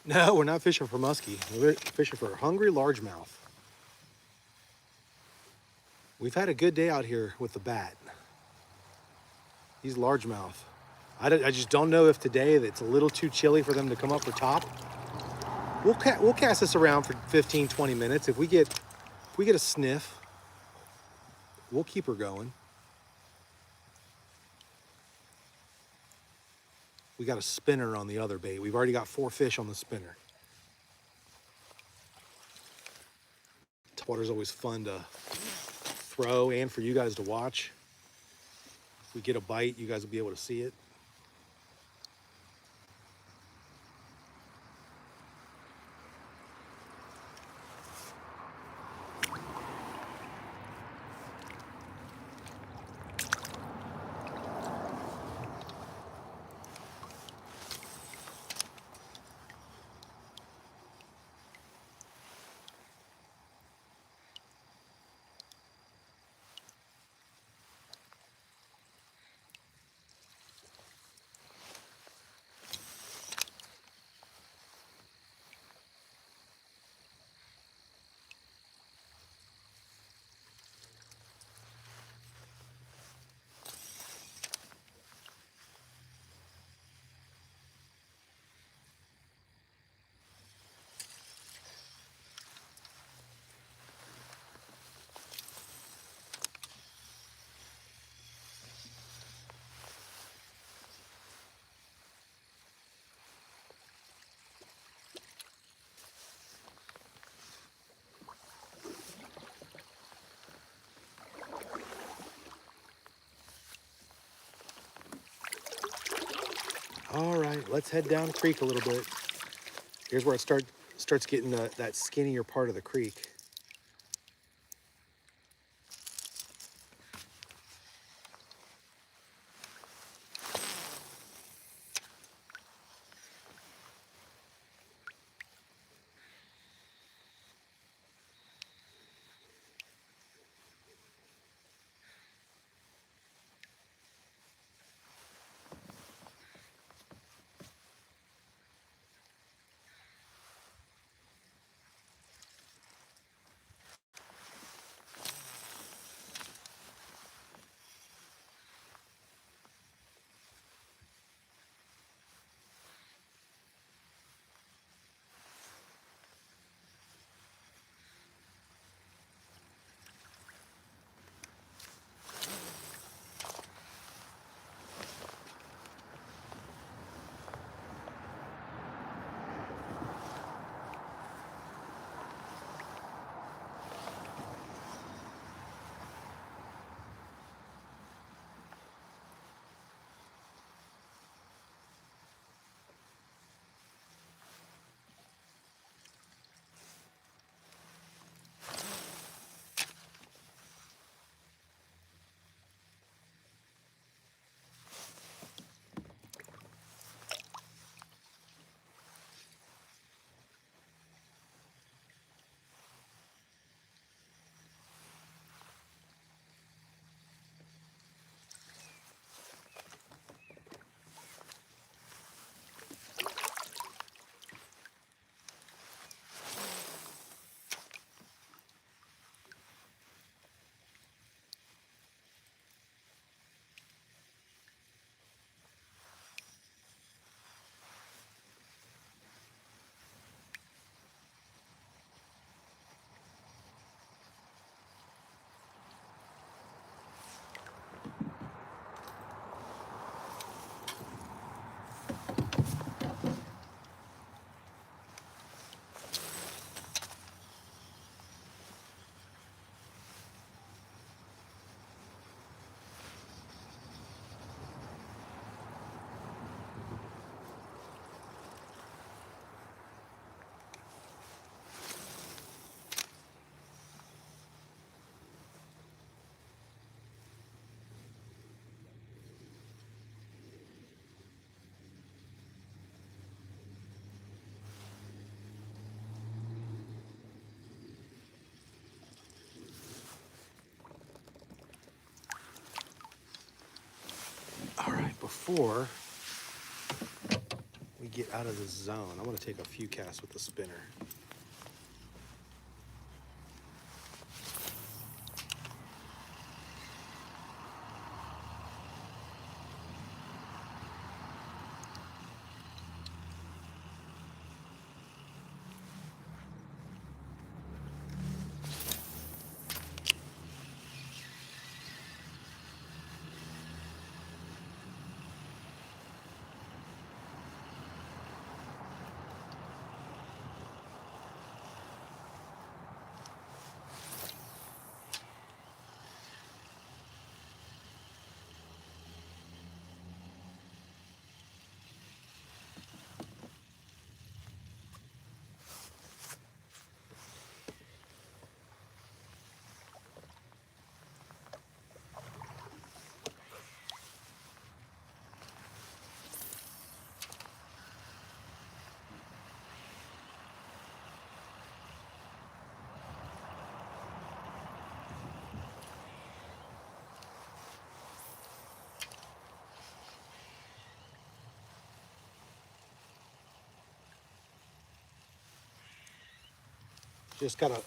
No, we're not fishing for muskie. We're fishing for hungry largemouth. We've had a good day out here with the bat. He's largemouth. I just don't know if today it's a little too chilly for them to come up for top. We'll cast this around for 15, 20 minutes. If we get a sniff, we'll keep her going. We got a spinner on the other bait. We've already got 4 fish on the spinner. Topwater's always fun to throw and for you guys to watch. If we get a bite, you guys will be able to see it. All right, let's head down the creek a little bit. Here's where it starts getting that skinnier part of the creek. All right, before we get out of this zone, I'm gonna take a few casts with the spinner. Just gotta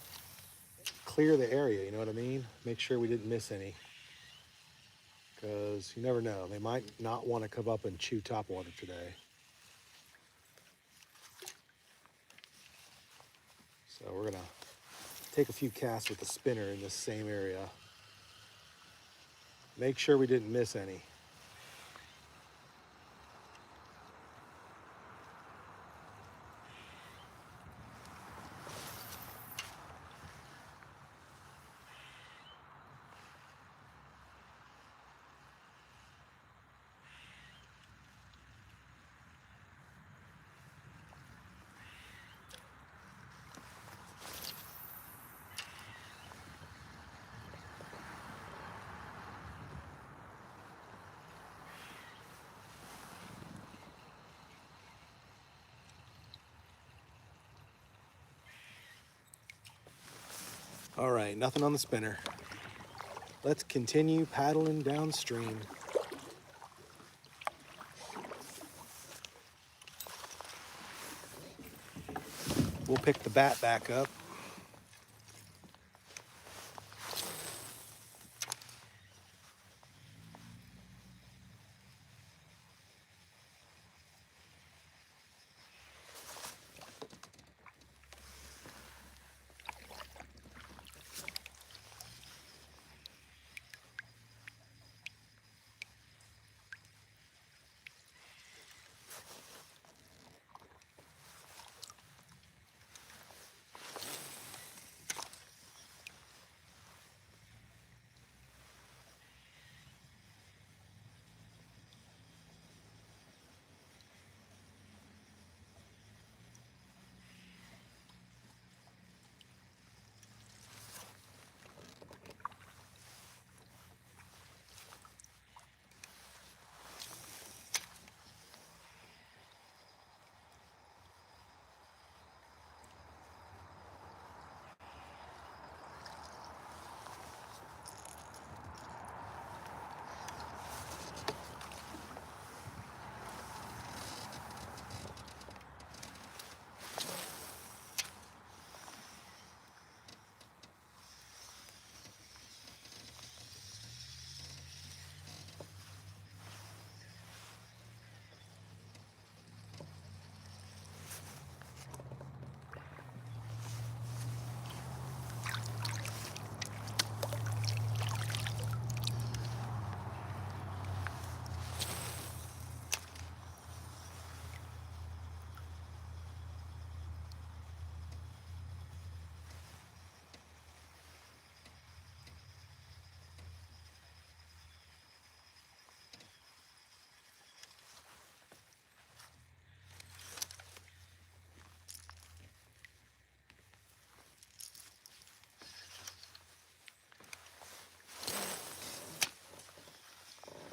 clear the area, you know what I mean? Make sure we didn't miss any. Because you never know, they might not want to come up and chew topwater today. So we're gonna take a few casts with the spinner in this same area. Make sure we didn't miss any. All right, nothing on the spinner. Let's continue paddling downstream. We'll pick the bat back up.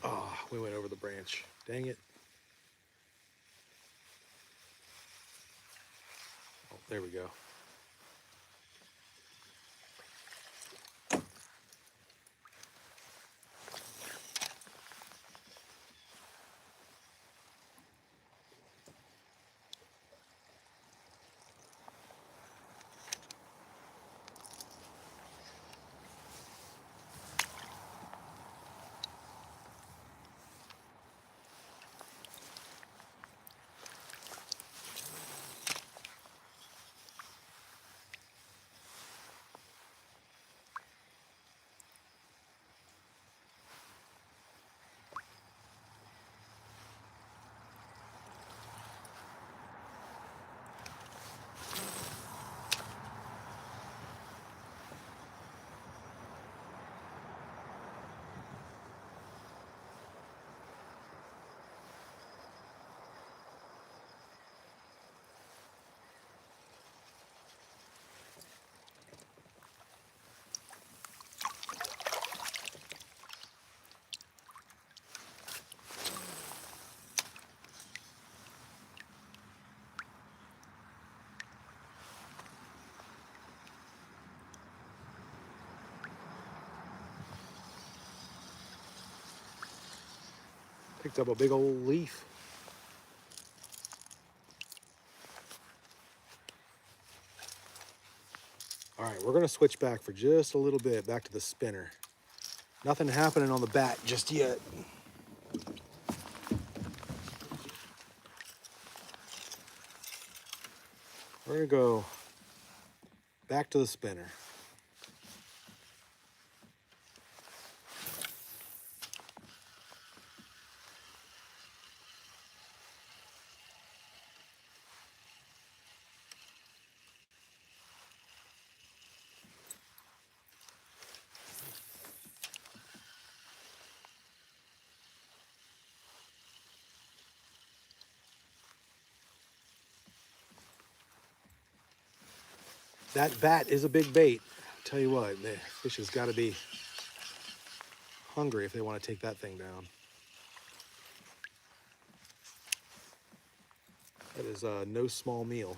Oh, we went over the branch. Dang it. Oh, there we go. Picked up a big old leaf. All right, we're gonna switch back for just a little bit, back to the spinner. Nothing happening on the bat just yet. We're gonna go back to the spinner. That bat is a big bait. I'll tell you what, the fish has got to be hungry if they want to take that thing down. That is no small meal.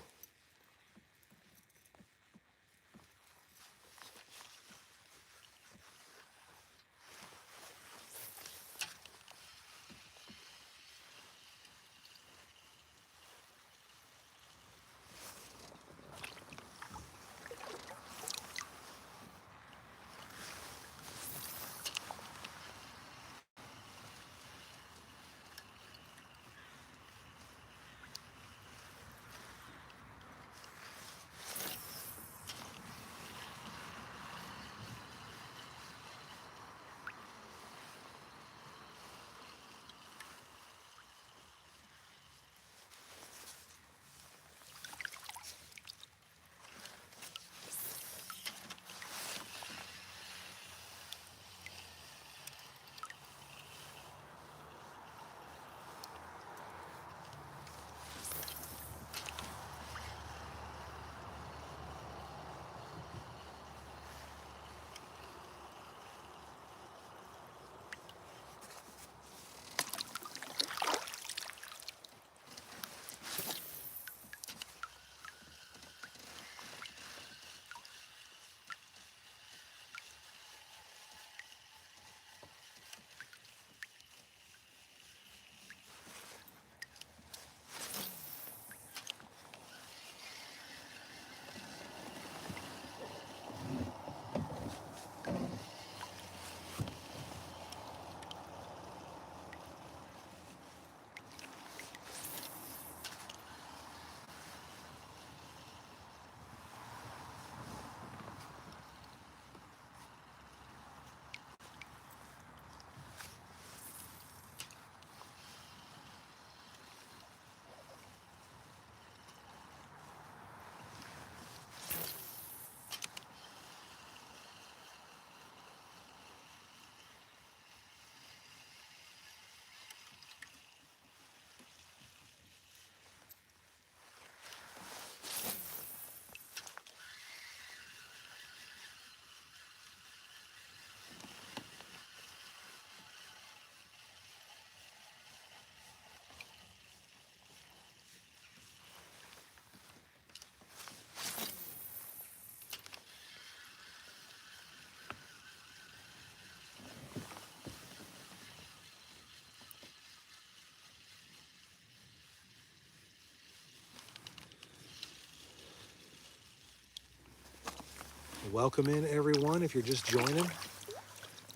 Welcome in, everyone. If you're just joining,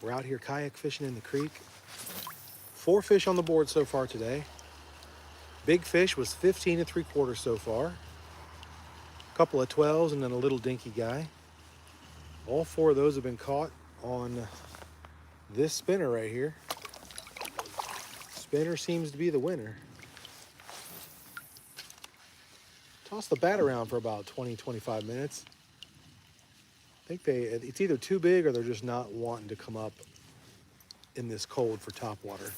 we're out here kayak fishing in the creek. 4 fish on the board so far today. Big fish was 15 3/4 so far. A couple of 12s and then a little dinky guy. All 4 of those have been caught on this spinner right here. Spinner seems to be the winner. Toss the bat around for about 20-25 minutes. I think it's either too big or they're just not wanting to come up in this cold for topwater.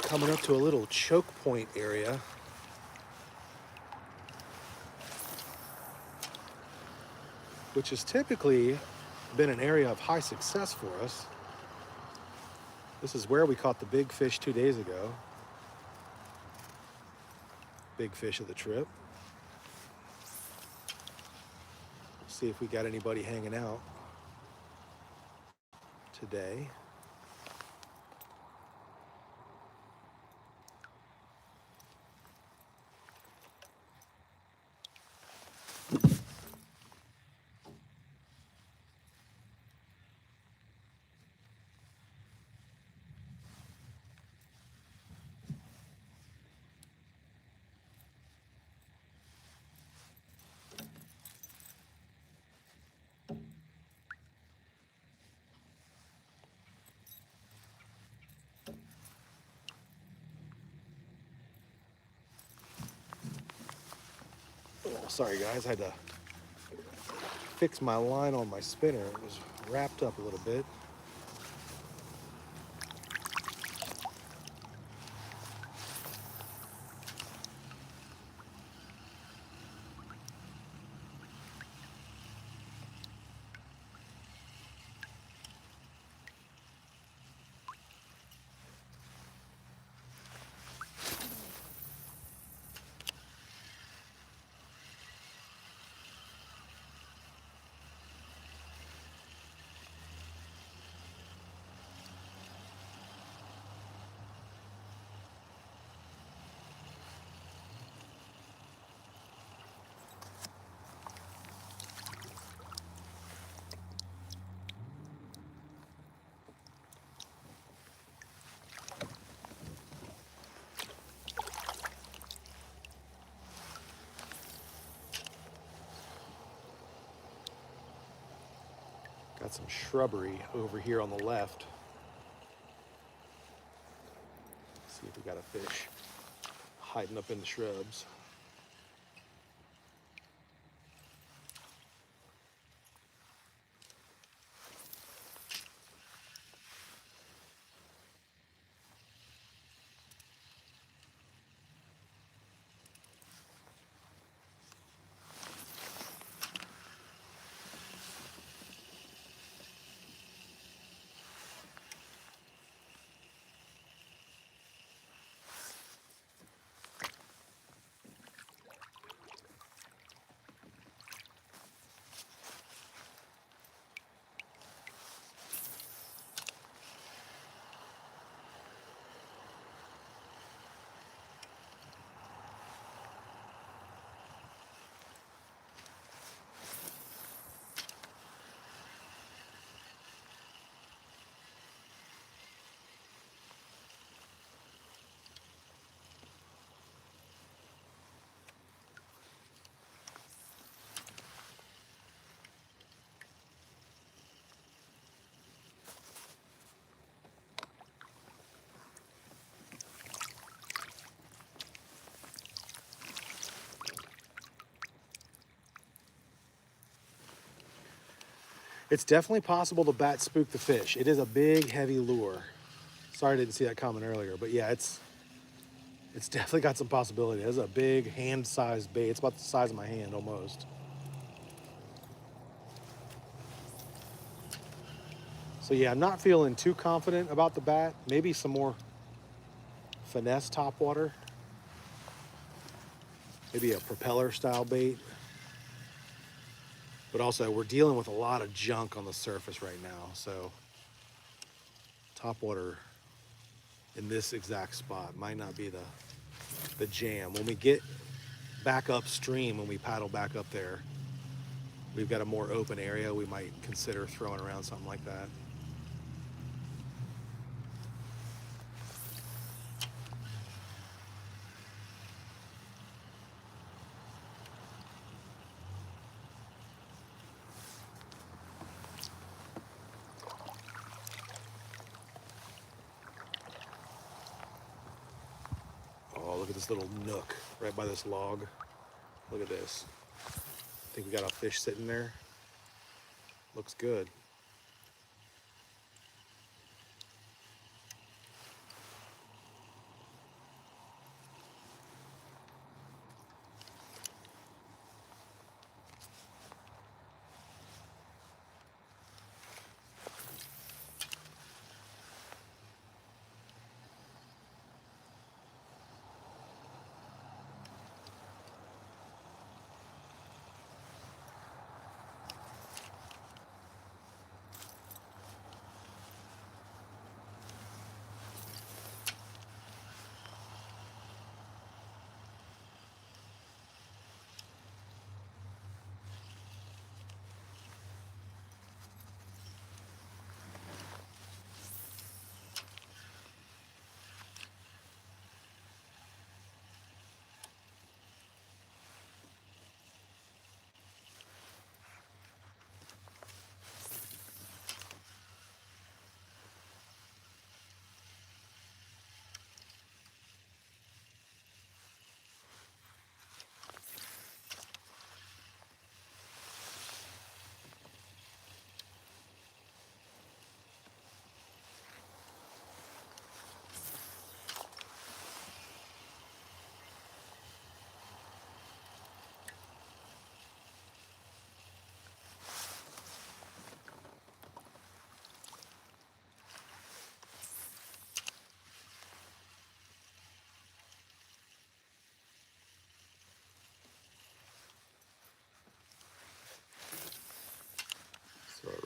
Coming up to a little choke point area. Which has typically been an area of high success for us. This is where we caught the big fish 2 days ago. big fish of the trip. See if we got anybody hanging out today. Oh, sorry guys, I had to fix my line on my spinner. It was wrapped up a little bit. Got some shrubbery over here on the left. See if we got a fish hiding up in the shrubs. It's definitely possible to bat spook the fish. It is a big, heavy lure. Sorry I didn't see that comment earlier, but yeah, it's definitely got some possibility. It's a big hand-sized bait. It's about the size of my hand almost. So yeah, I'm not feeling too confident about the bat. Maybe some more finesse topwater. Maybe a propeller style bait. But also we're dealing with a lot of junk on the surface right now. So topwater in this exact spot might not be the jam. When we get back upstream, when we paddle back up there, we've got a more open area. We might consider throwing around something like that. Oh, look at this little nook right by this log. Look at this. I think we got a fish sitting there. Looks good.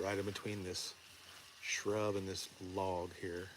right in between this shrub and this log here.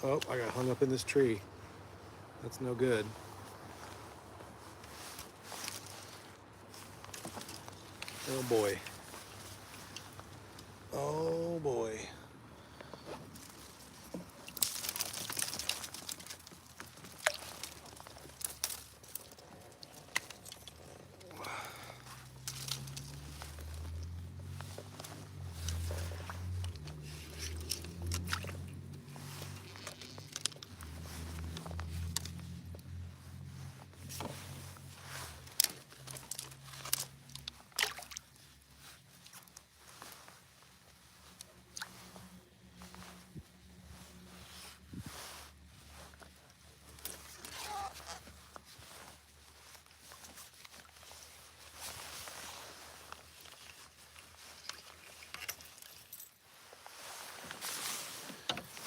Oh, I got hung up in this tree. That's no good. Oh boy. Oh boy.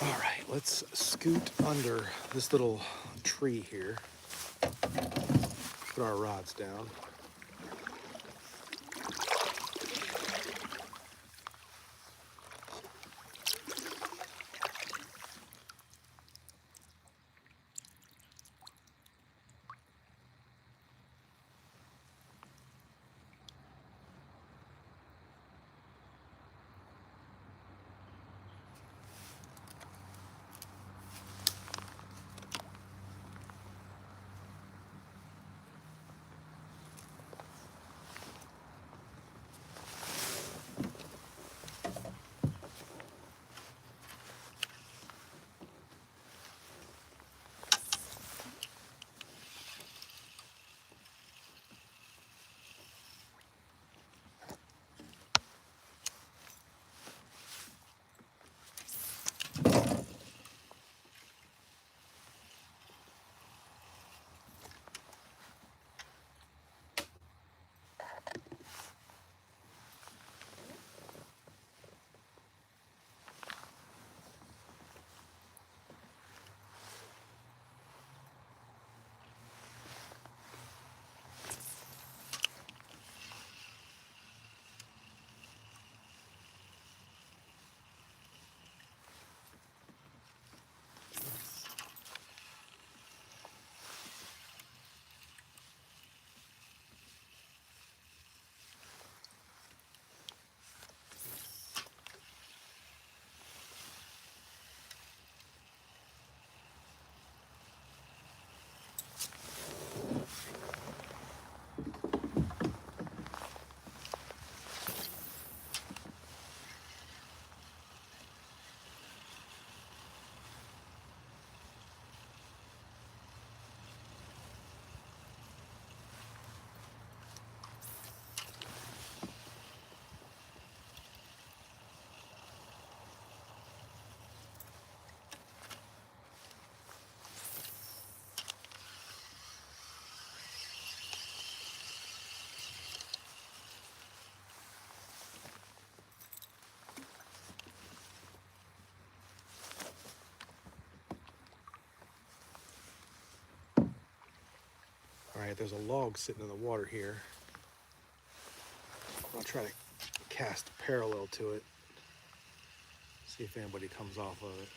All right, let's scoot under this little tree here. Put our rods down. right, there's a log sitting in the water here. I'll try to cast parallel to it. See if anybody comes off of it.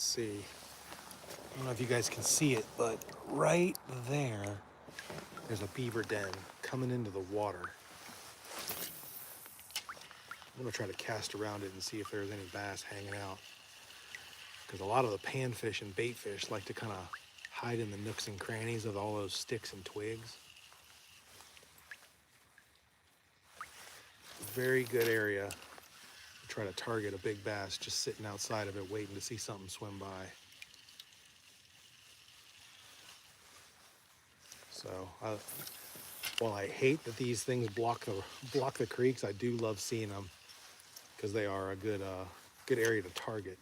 Let's see. I don't know if you guys can see it, but right there's a beaver den coming into the water. I'm gonna try to cast around it and see if there's any bass hanging out. Because a lot of the panfish and baitfish like to kind of hide in the nooks and crannies of all those sticks and twigs. Very good area to try to target a big bass just sitting outside of it waiting to see something swim by. So while I hate that these things block the creeks, I do love seeing them because they are a good area to target.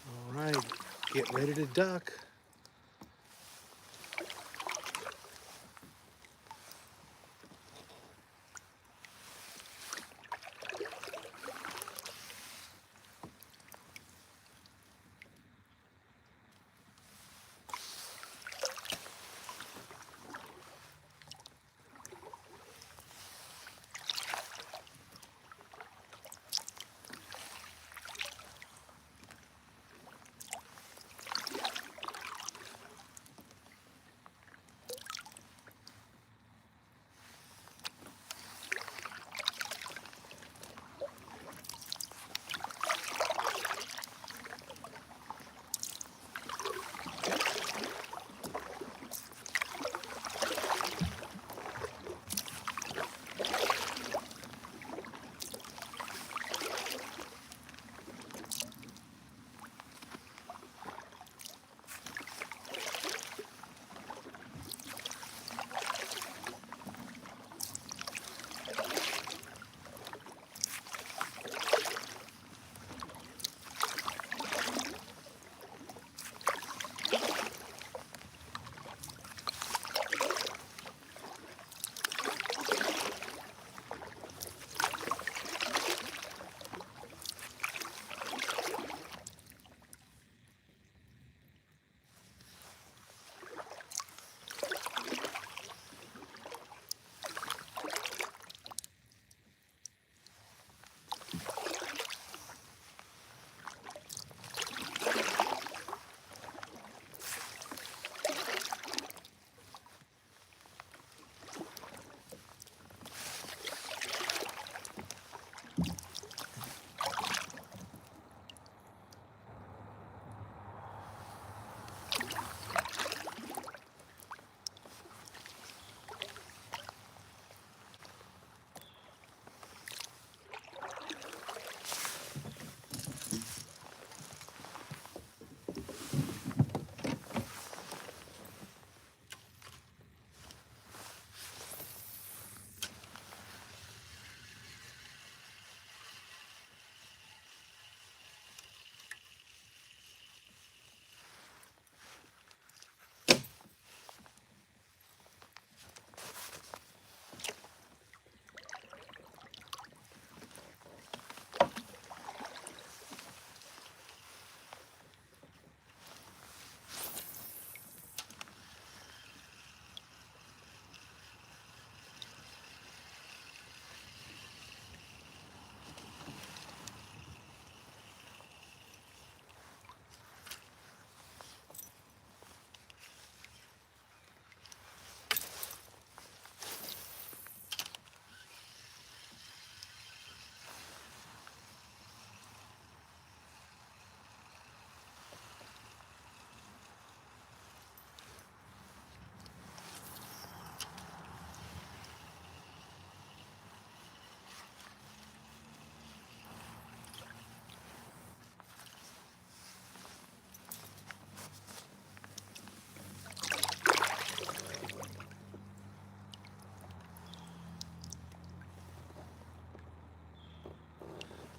All right, get ready to duck.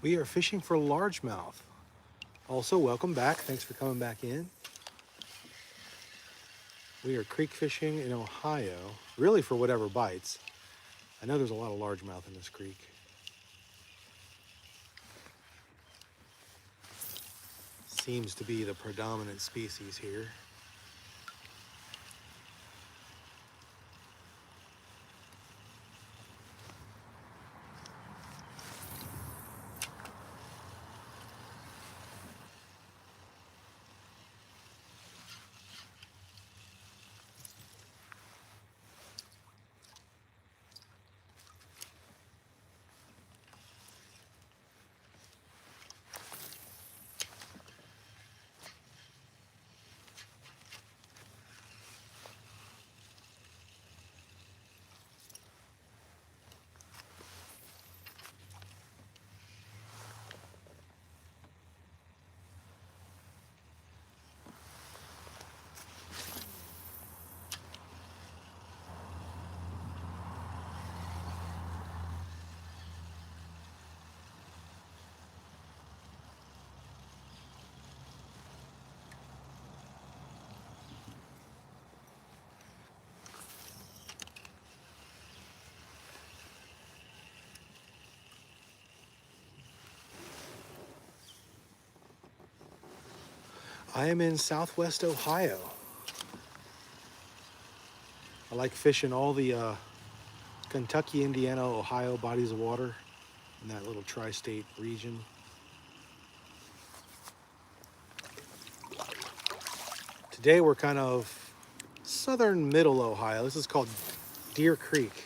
We are fishing for largemouth. Also, welcome back. Thanks for coming back in. We are creek fishing in Ohio, really for whatever bites. I know there's a lot of largemouth in this creek. Seems to be the predominant species here. I am in Southwest Ohio. I like fishing all the Kentucky, Indiana, Ohio bodies of water in that little tri-state region. Today we're kind of southern middle Ohio. This is called Deer Creek.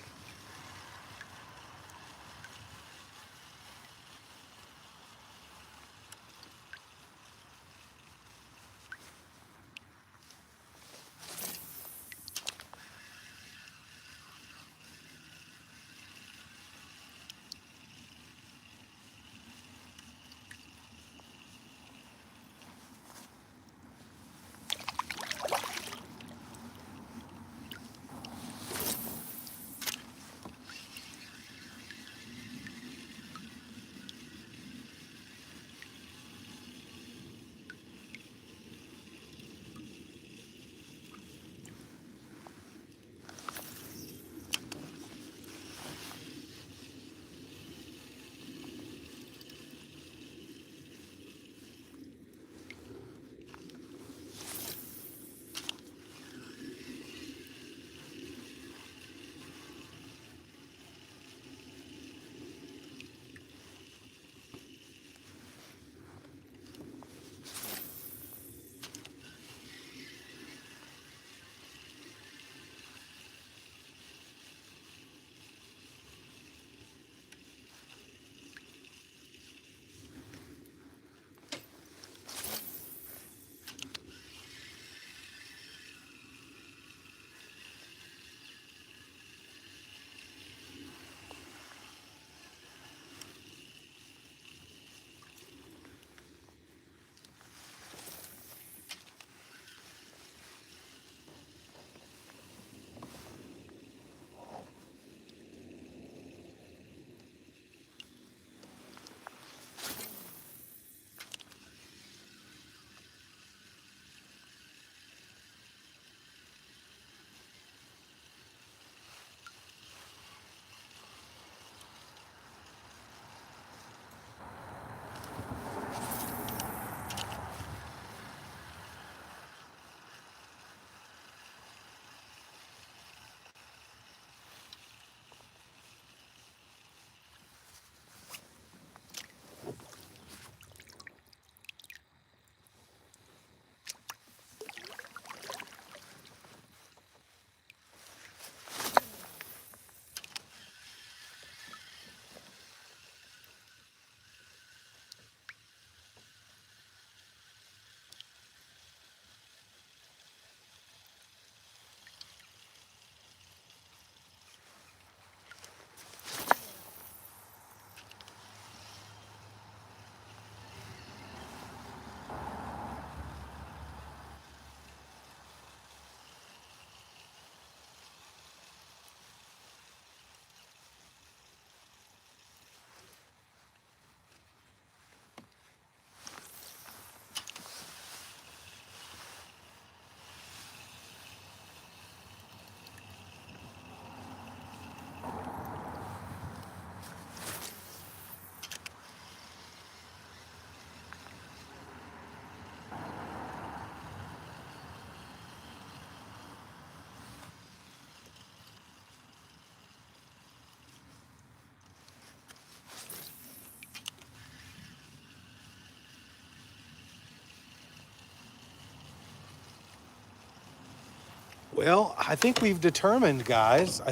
Well, I think we've determined, guys,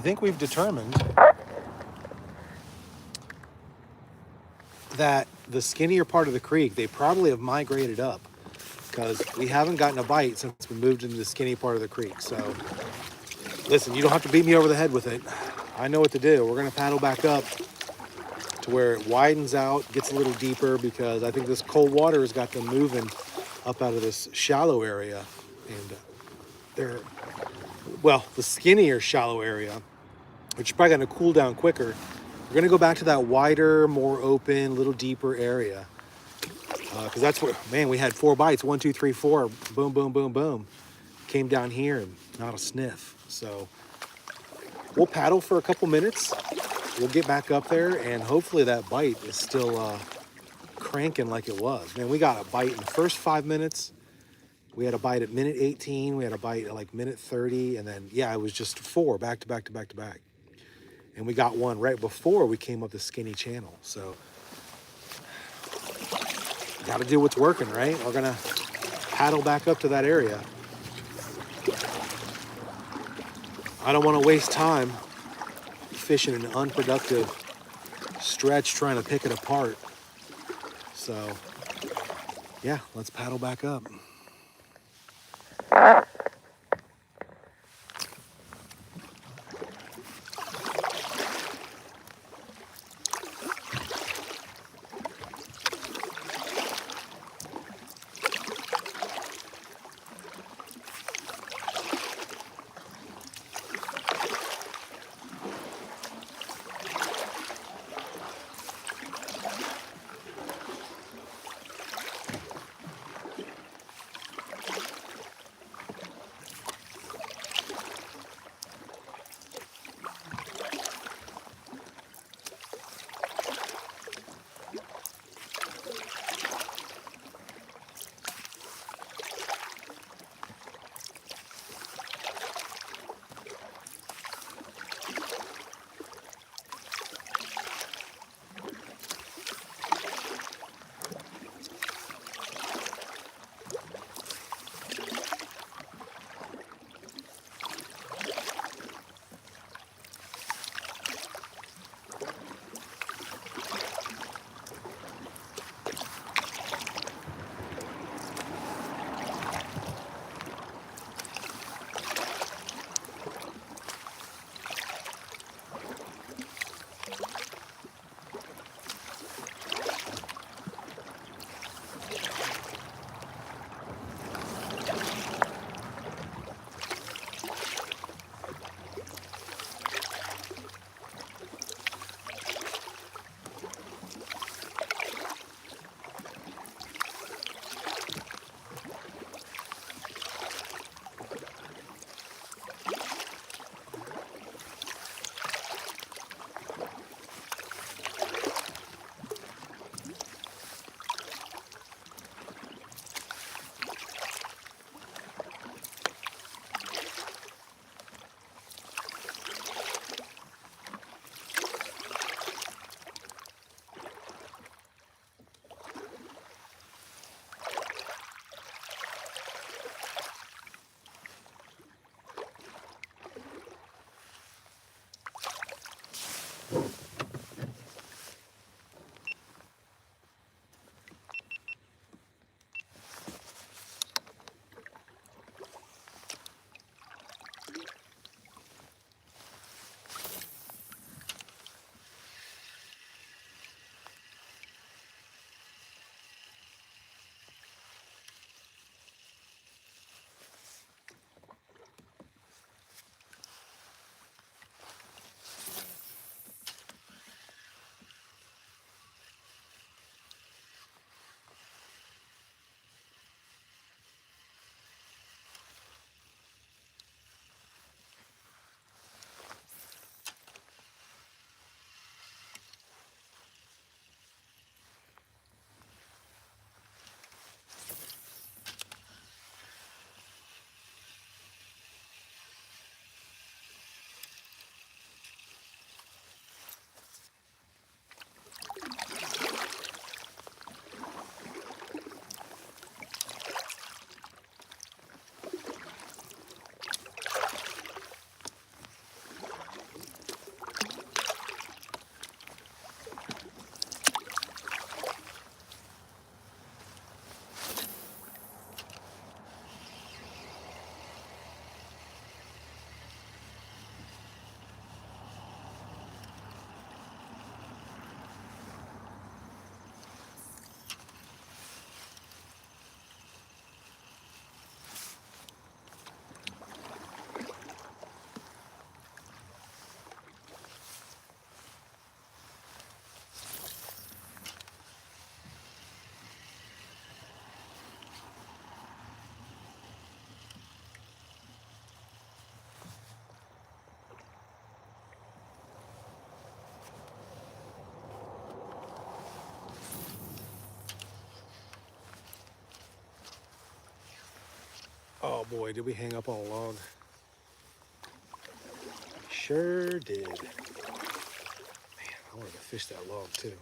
that the skinnier part of the creek, they probably have migrated up because we haven't gotten a bite since we moved into the skinny part of the creek. So listen, you don't have to beat me over the head with it. I know what to do. We're going to paddle back up to where it widens out, gets a little deeper, because I think this cold water has got them moving up out of this shallow area. And they're, well, the skinnier shallow area, which is probably going to cool down quicker. We're going to go back to that wider, more open, little deeper area. Because that's where, man, we had 4 bites. 1, 2, 3, 4. Boom, boom, boom, boom. Came down here and not a sniff. So we'll paddle for a couple minutes. We'll get back up there, and hopefully that bite is still cranking like it was. Man, we got a bite in the first 5 minutes. We had a bite at minute 18. We had a bite at like minute 30. And then, yeah, it was just 4 back to back to back to back. And we got one right before we came up the skinny channel. So got to do what's working, right? We're going to paddle back up to that area. I don't want to waste time fishing an unproductive stretch trying to pick it apart. So, yeah, let's paddle back up. Oh boy, did we hang up on a log? Sure did. Man, I wanted to fish that log too.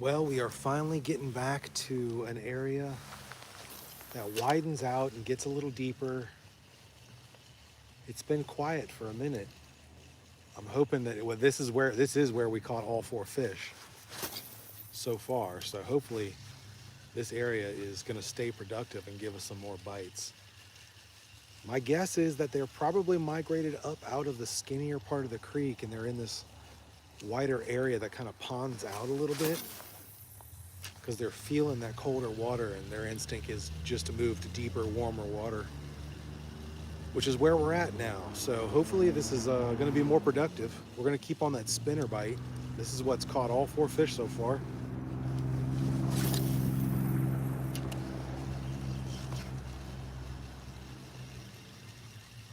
Well, we are finally getting back to an area that widens out and gets a little deeper. It's been quiet for a minute. I'm hoping that this is where we caught all 4 fish so far. So hopefully this area is going to stay productive and give us some more bites. My guess is that they're probably migrated up out of the skinnier part of the creek, and they're in this wider area that kind of ponds out a little bit because they're feeling that colder water, and their instinct is just to move to deeper, warmer water, which is where we're at now. So hopefully this is going to be more productive. We're going to keep on that spinner bite. This is what's caught all 4 fish so far.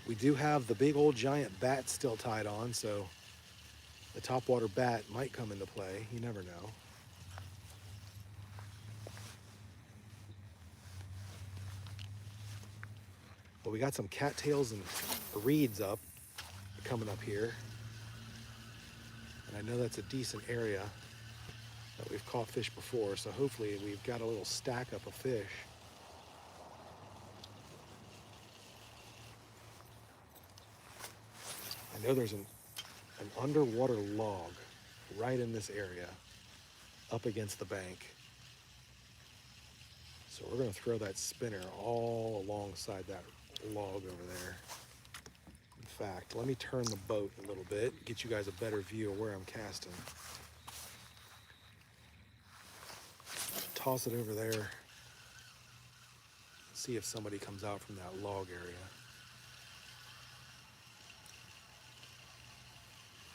We do have the big old giant bat still tied on, so the topwater bat might come into play. You never know. But we got some cattails and reeds coming up here. And I know that's a decent area that we've caught fish before, so hopefully we've got a little stack up of fish. I know there's an underwater log right in this area up against the bank. So we're going to throw that spinner all alongside that log over there. In fact, let me turn the boat a little bit, get you guys a better view of where I'm casting. Toss it over there. See if somebody comes out from that log area.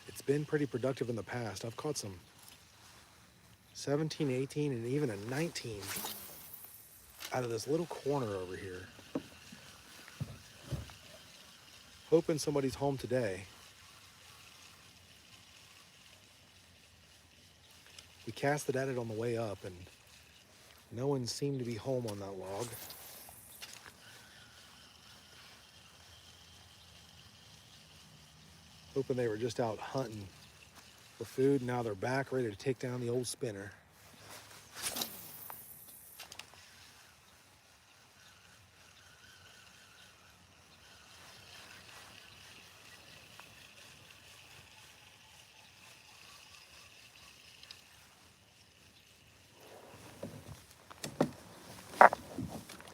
It's been pretty productive in the past. I've caught some 17, 18, and even a 19 out of this little corner over here. Hoping somebody's home today. We casted at it on the way up, and no one seemed to be home on that log. Hoping they were just out hunting for food. Now they're back, ready to take down the old spinner.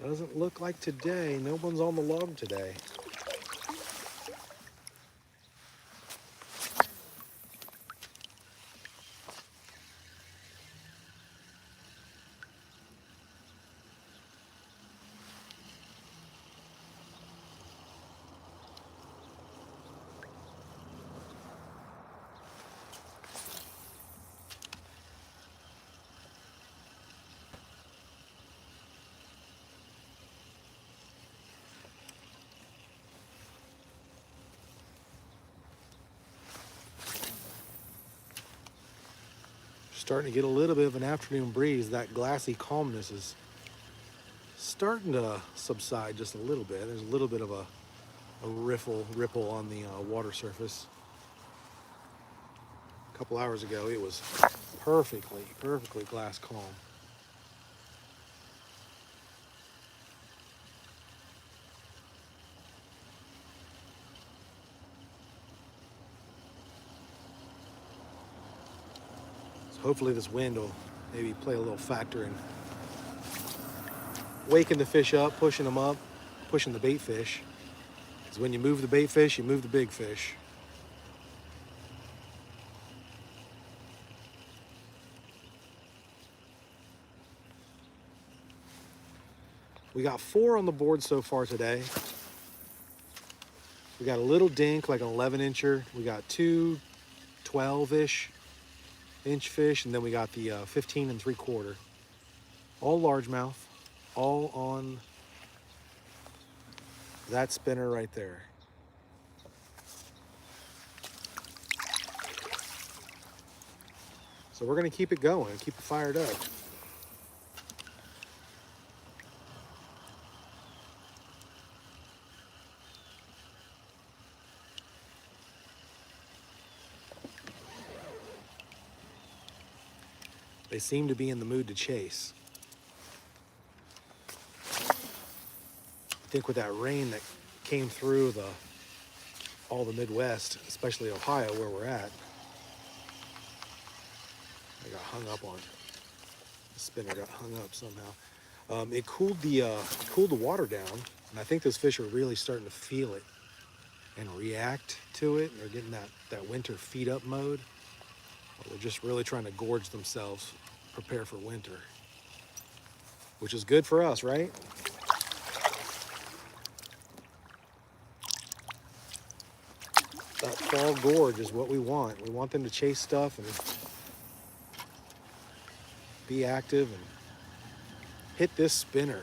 Doesn't look like today. No one's on the log today. Starting to get a little bit of an afternoon breeze. That glassy calmness is starting to subside just a little bit. There's a little bit of a ripple on the water surface. A couple hours ago, it was perfectly glass calm. Hopefully this wind will maybe play a little factor in waking the fish up, pushing them up, pushing the bait fish. Because when you move the bait fish, you move the big fish. We got 4 on the board so far today. We got a little dink, like an 11-incher. We got 2 12-ish inch fish, and then we got the 15 3/4, all largemouth, all on that spinner right there. So we're going to keep it going, keep it fired up. They seem to be in the mood to chase. I think with that rain that came through all the Midwest, especially Ohio where we're at, I got hung up on. The spinner got hung up somehow. It cooled the water down, and I think those fish are really starting to feel it and react to it. They're getting that winter feed up mode. They're just really trying to gorge themselves, prepare for winter, which is good for us, right? That fall gorge is what we want. We want them to chase stuff and be active and hit this spinner.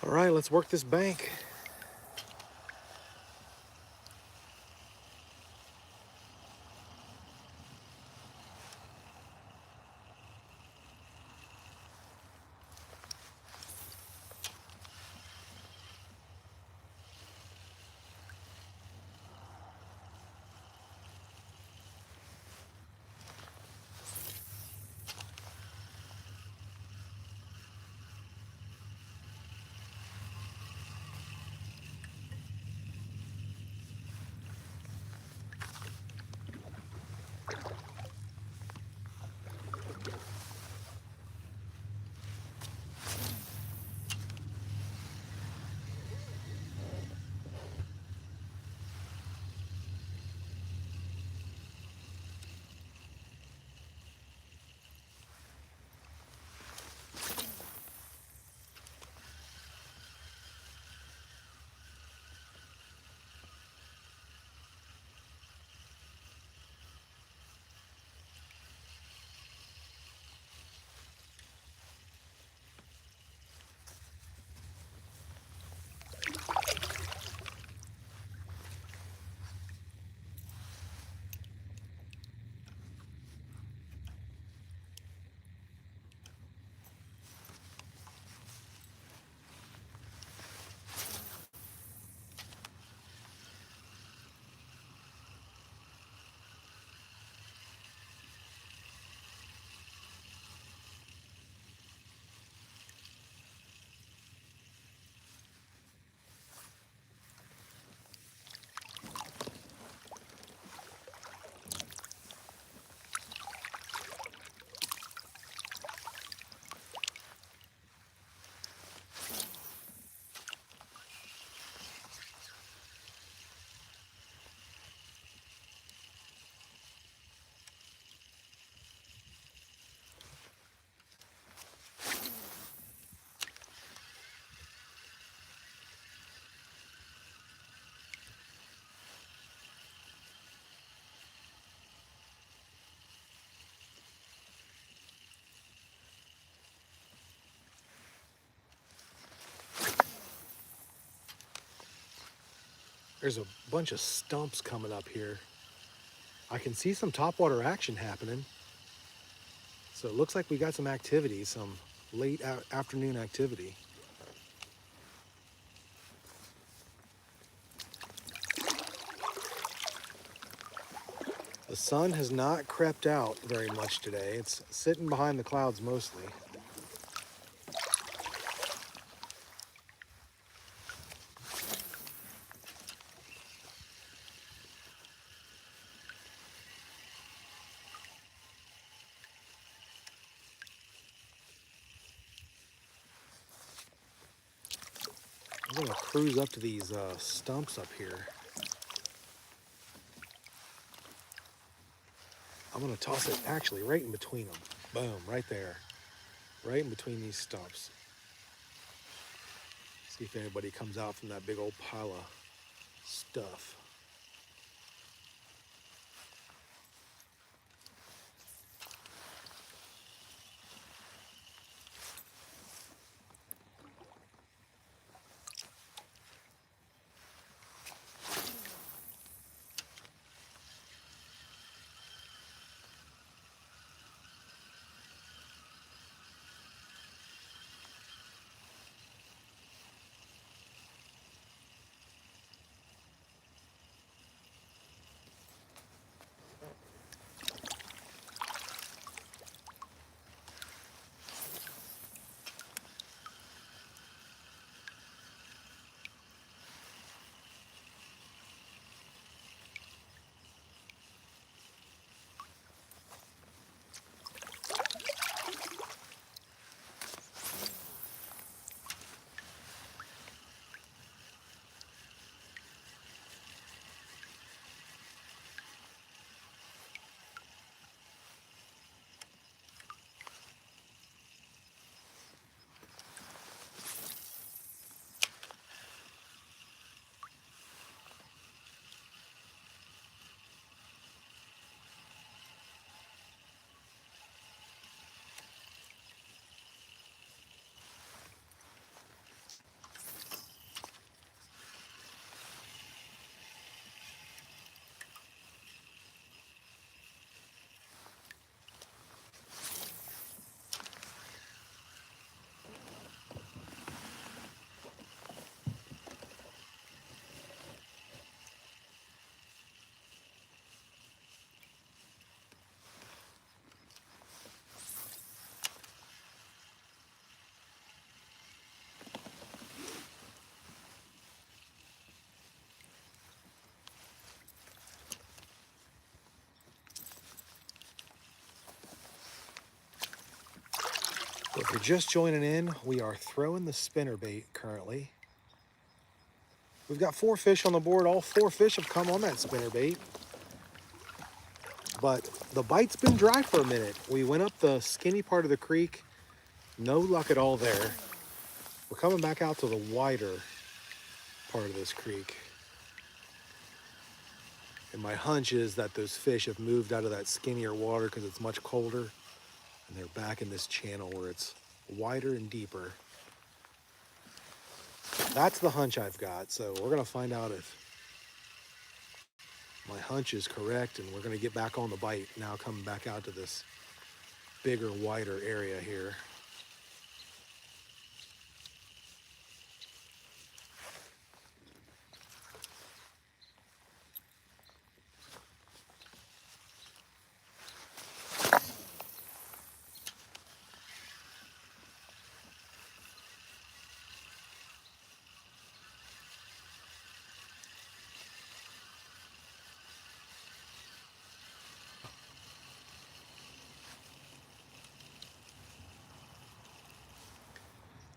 All right, let's work this bank. There's a bunch of stumps coming up here. I can see some topwater action happening. So it looks like we got some activity, some late afternoon activity. The sun has not crept out very much today. It's sitting behind the clouds mostly. I'm gonna cruise up to these stumps up here. I'm gonna toss it actually right in between them. Boom, right there. Right in between these stumps. See if anybody comes out from that big old pile of stuff. So if you're just joining in, we are throwing the spinnerbait currently. We've got 4 fish on the board. All 4 fish have come on that spinnerbait. But the bite's been dry for a minute. We went up the skinny part of the creek. No luck at all there. We're coming back out to the wider part of this creek. And my hunch is that those fish have moved out of that skinnier water because it's much colder. And they're back in this channel where it's wider and deeper. That's the hunch I've got. So we're gonna find out if my hunch is correct, and we're gonna get back on the bite now, coming back out to this bigger, wider area here.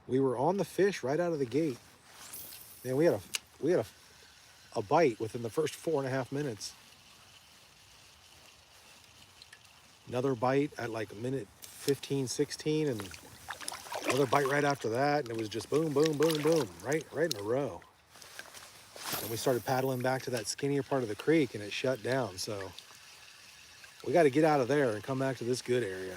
We were on the fish right out of the gate. Man, we had a bite within the first 4.5 minutes. Another bite at like minute 15, 16, and another bite right after that, and it was just boom, boom, boom, boom, right in a row. And we started paddling back to that skinnier part of the creek, and it shut down. So we got to get out of there and come back to this good area.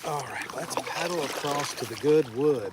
All right, let's paddle across to the good wood.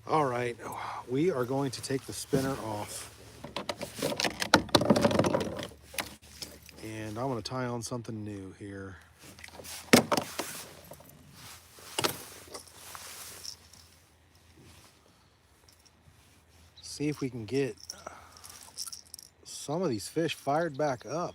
All right, we are going to take the spinner off. And I want to tie on something new here. See if we can get some of these fish fired back up.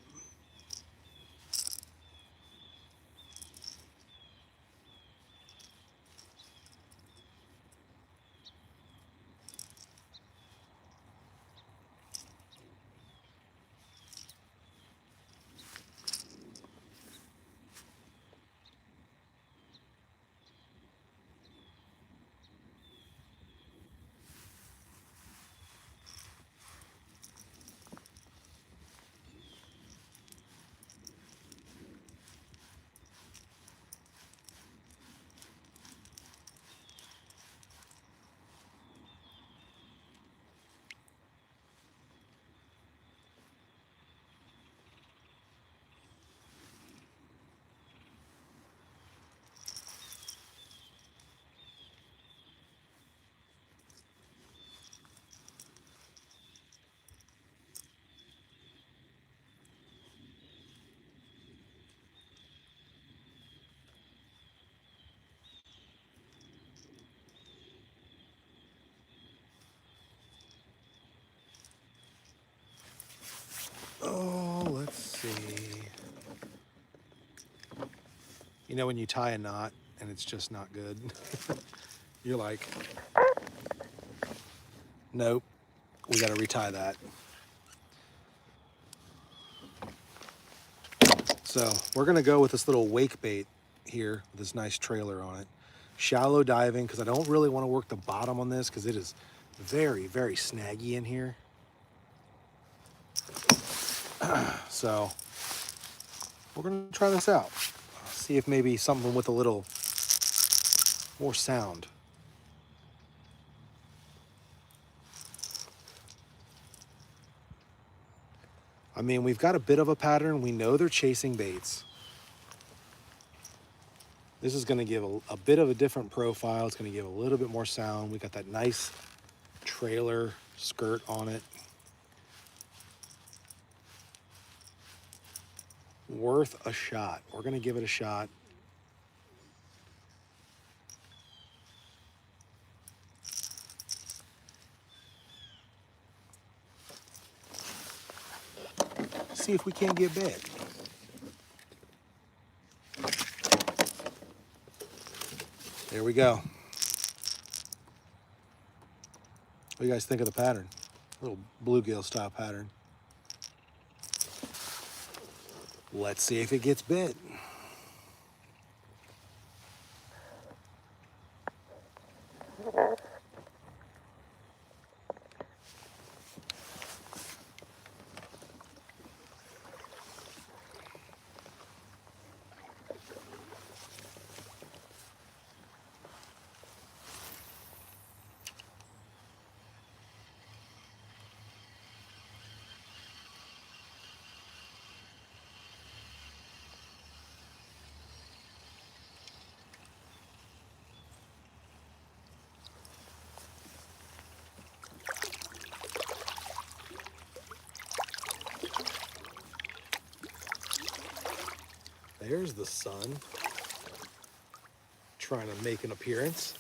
Oh, let's see. You know when you tie a knot and it's just not good? You're like, nope, we got to retie that. So we're going to go with this little wake bait here with this nice trailer on it. Shallow diving, because I don't really want to work the bottom on this because it is very, very snaggy in here. So we're gonna try this out. See if maybe something with a little more sound. I mean, we've got a bit of a pattern. We know they're chasing baits. This is gonna give a bit of a different profile. It's gonna give a little bit more sound. We got that nice trailer skirt on it. Worth a shot. We're gonna give it a shot. See if we can't get big. There we go. What do you guys think of the pattern? A little bluegill style pattern. Let's see if it gets bit. There's the sun trying to make an appearance.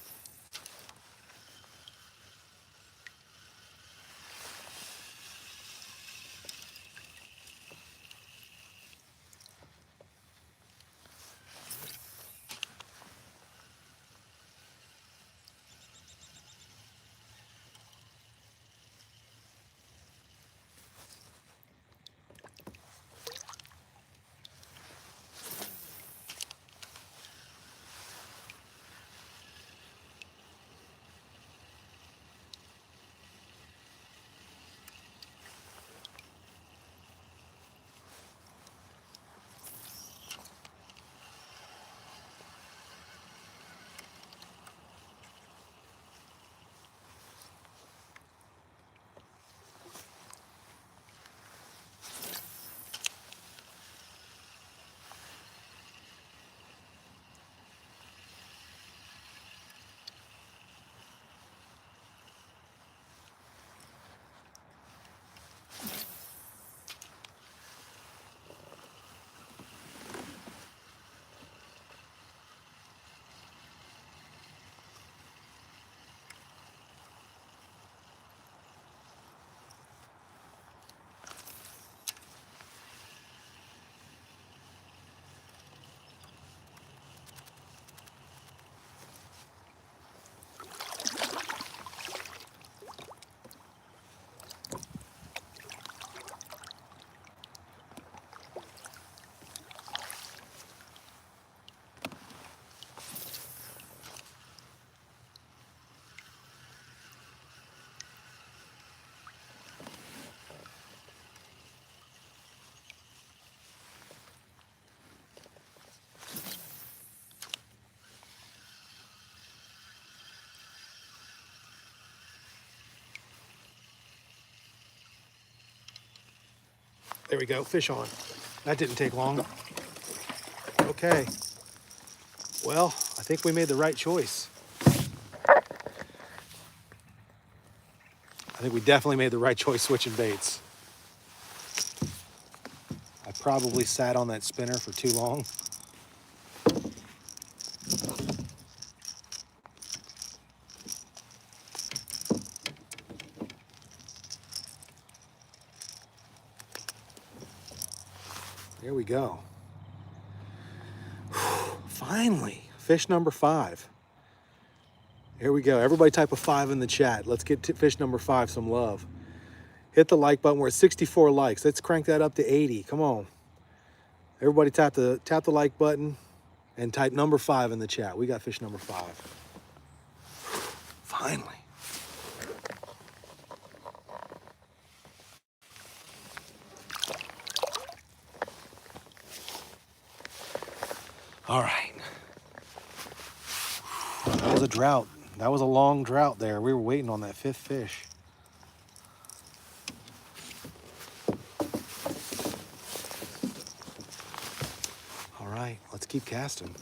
There we go, fish on. That didn't take long. Okay. Well, I think we made the right choice. I think we definitely made the right choice switching baits. I probably sat on that spinner for too long. There we go. Finally, fish number 5. Here we go. Everybody type a 5 in the chat. Let's get to fish number 5 some love. Hit the like button. We're at 64 likes. Let's crank that up to 80. Come on. Everybody tap the like button and type number 5 in the chat. We got fish number 5. Finally. All right. That was a drought. That was a long drought there. We were waiting on that fifth fish. All right, let's keep casting.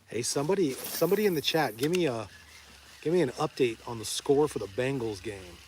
Hey, somebody in the chat, give me an update on the score for the Bengals game.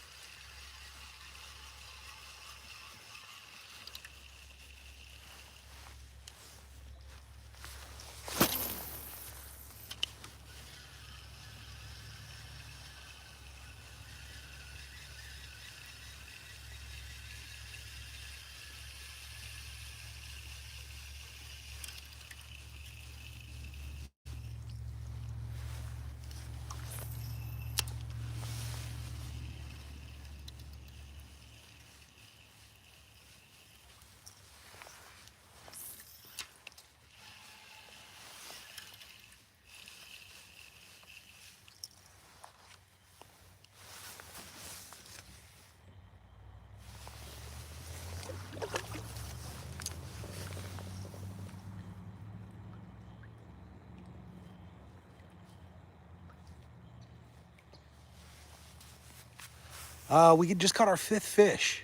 We just caught our fifth fish.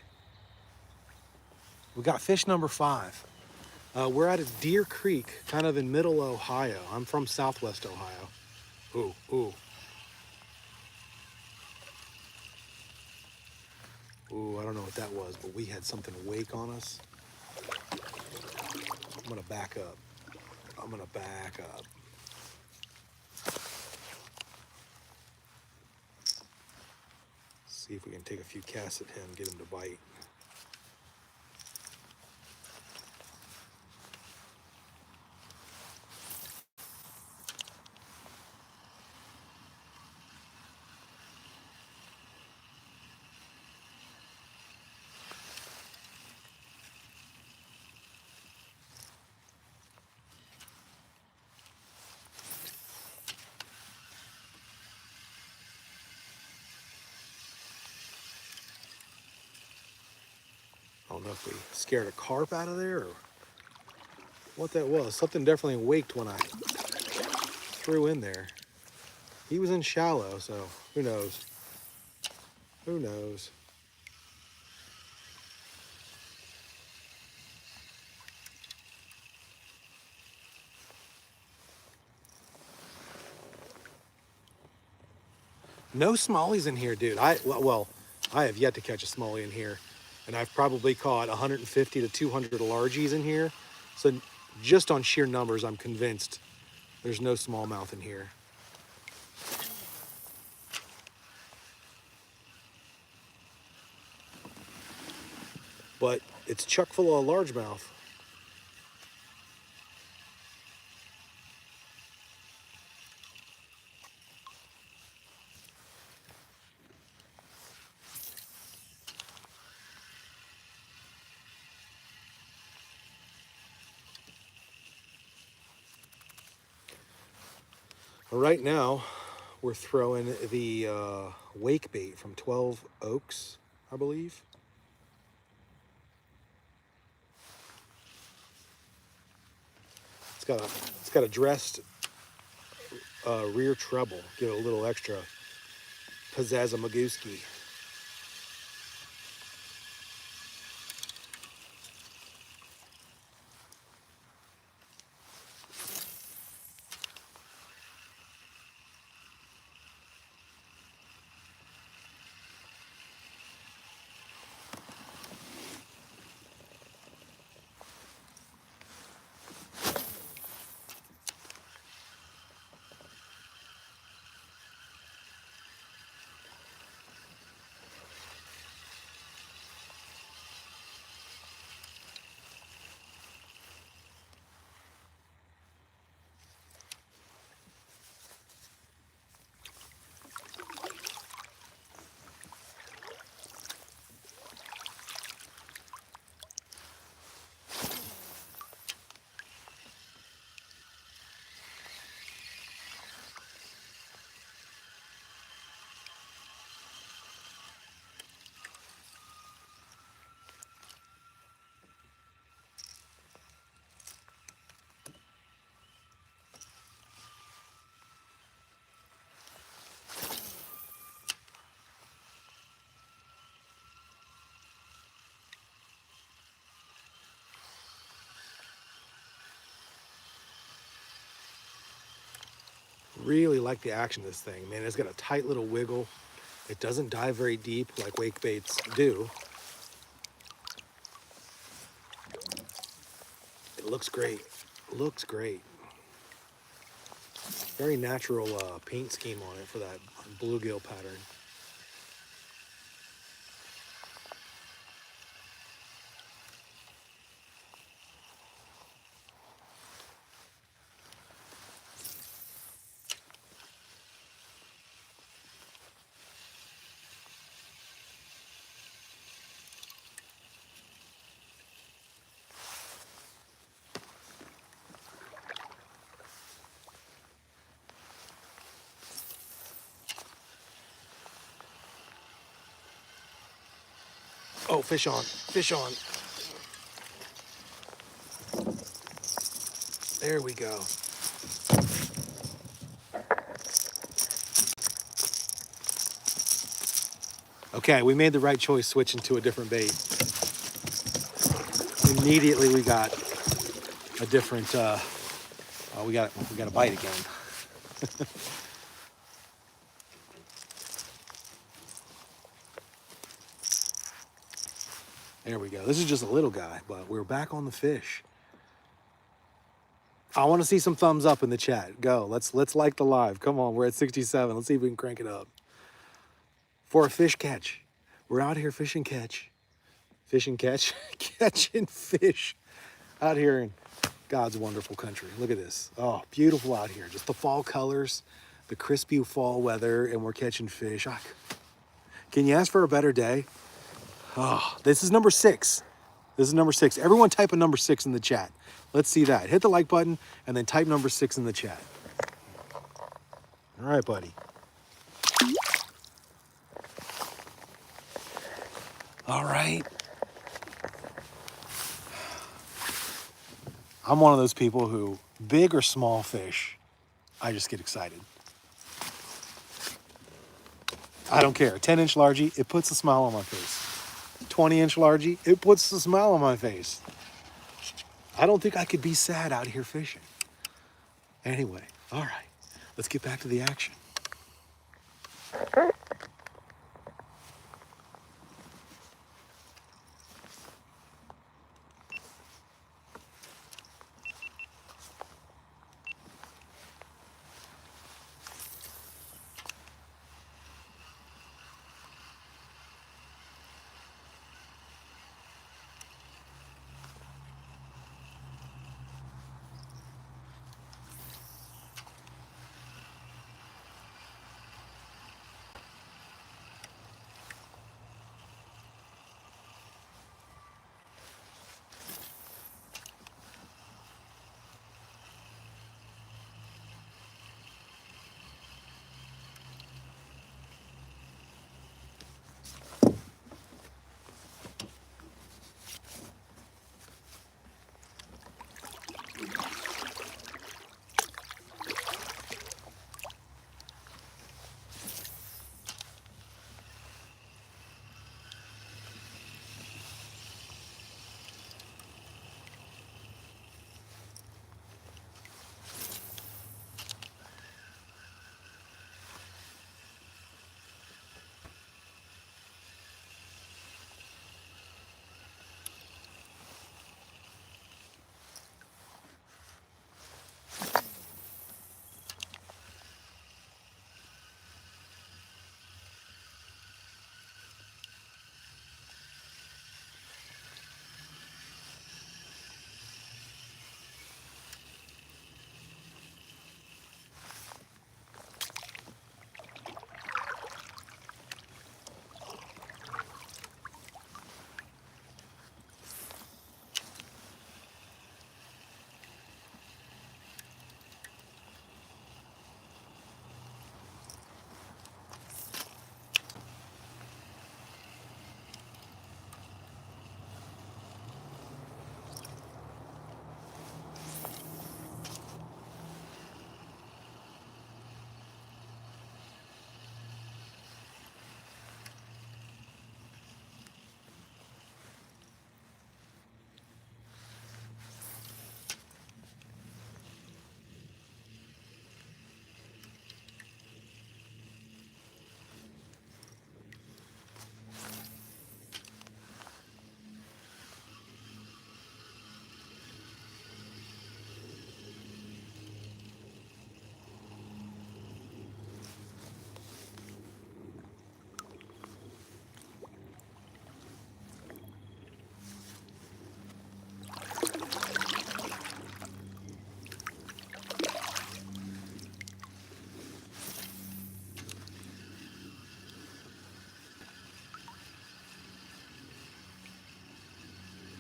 We got fish number 5. We're at a Deer Creek, kind of in middle Ohio. I'm from Southwest Ohio. Ooh, ooh. Ooh, I don't know what that was, but we had something wake on us. I'm gonna back up. See if we can take a few casts at him, get him to bite. I don't know if we scared a carp out of there or what that was. Something definitely waked when I threw in there. He was in shallow, so who knows? Who knows? No smallies in here, dude. Well, I have yet to catch a smallie in here, and I've probably caught 150 to 200 largies in here. So just on sheer numbers, I'm convinced there's no smallmouth in here. but it's chock full of largemouth. Right now, we're throwing the wake bait from 12 Oaks, I believe. It's got a dressed rear treble, give it a little extra pizzazz-a-magooski. Really like the action of this thing, man. It's got a tight little wiggle. It doesn't dive very deep like wake baits do. It looks great. Looks great. Very natural paint scheme on it for that bluegill pattern. Oh, fish on, fish on. There we go. Okay, we made the right choice switching to a different bait. Immediately we got a different, we got a bite again. There we go. This is just a little guy, but we're back on the fish. I want to see some thumbs up in the chat. Go. Let's like the live. Come on, we're at 67. Let's see if we can crank it up. For a fish catch. We're out here fish and catch. Fish and catch. Catching fish out here in God's wonderful country. Look at this. Oh, beautiful out here. Just the fall colors, the crispy fall weather, and we're catching fish. Can you ask for a better day? Oh, this is number 6. This is number 6. Everyone type a number 6 in the chat. Let's see that. Hit the like button and then type number 6 in the chat. All right, buddy. All right. I'm one of those people who, big or small fish, I just get excited. I don't care. 10-inch largie, it puts a smile on my face. 20-inch largie, it puts a smile on my face. I don't think I could be sad out here fishing. Anyway, all right, let's get back to the action.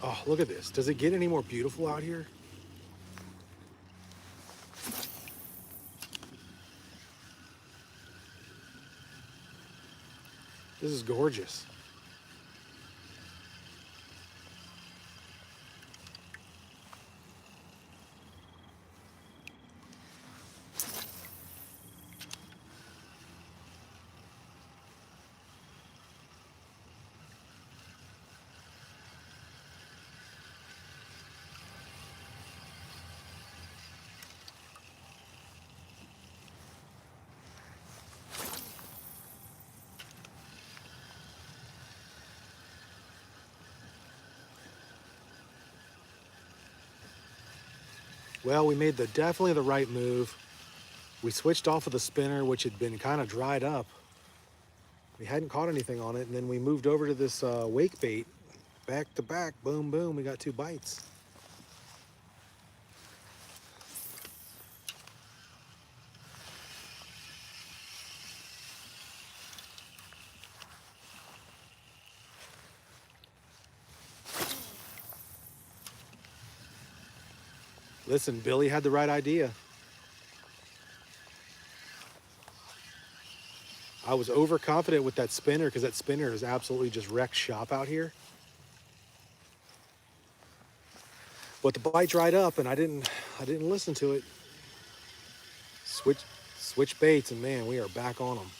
Oh, look at this. Does it get any more beautiful out here? This is gorgeous. Well, we made definitely the right move. We switched off of the spinner, which had been kind of dried up. We hadn't caught anything on it, and then we moved over to this wake bait. Back to back, boom, boom, we got 2 bites. Listen, Billy had the right idea. I was overconfident with that spinner because that spinner is absolutely just wrecked shop out here. But the bite dried up and I didn't listen to it. Switch baits, and man, we are back on them.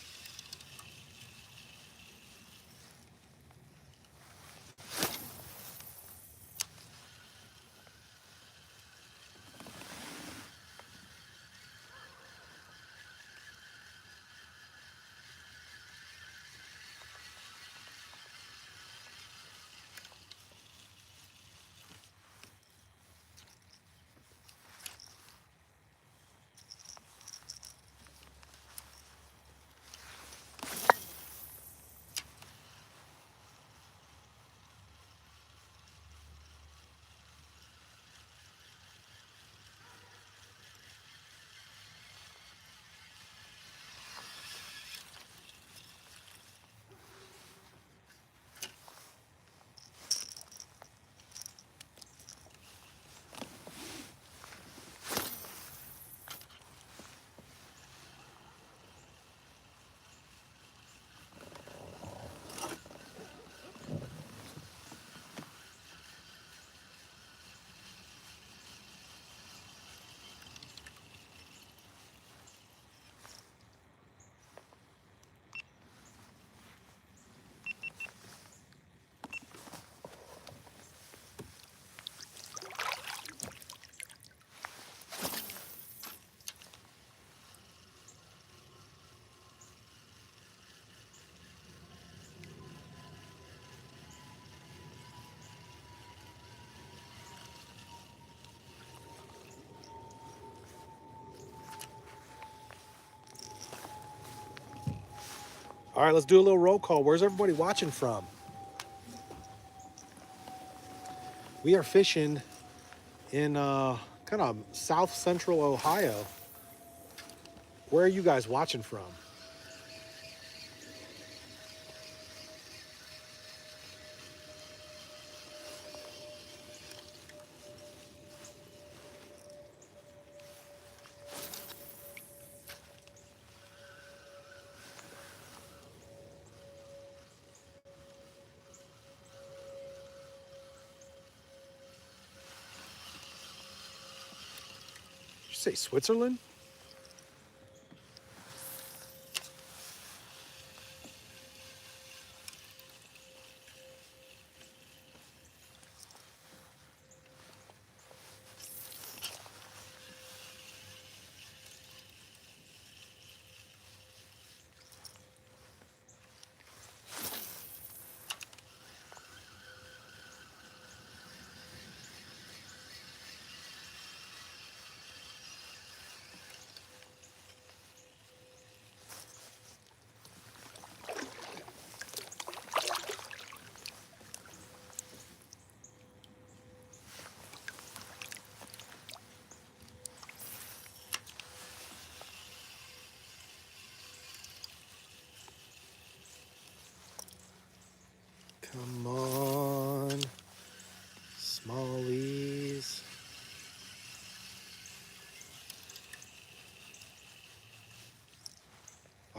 All right, let's do a little roll call. Where's everybody watching from? We are fishing in kind of south central Ohio. Where are you guys watching from? Did you say Switzerland? Come on.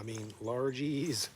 mean, largies.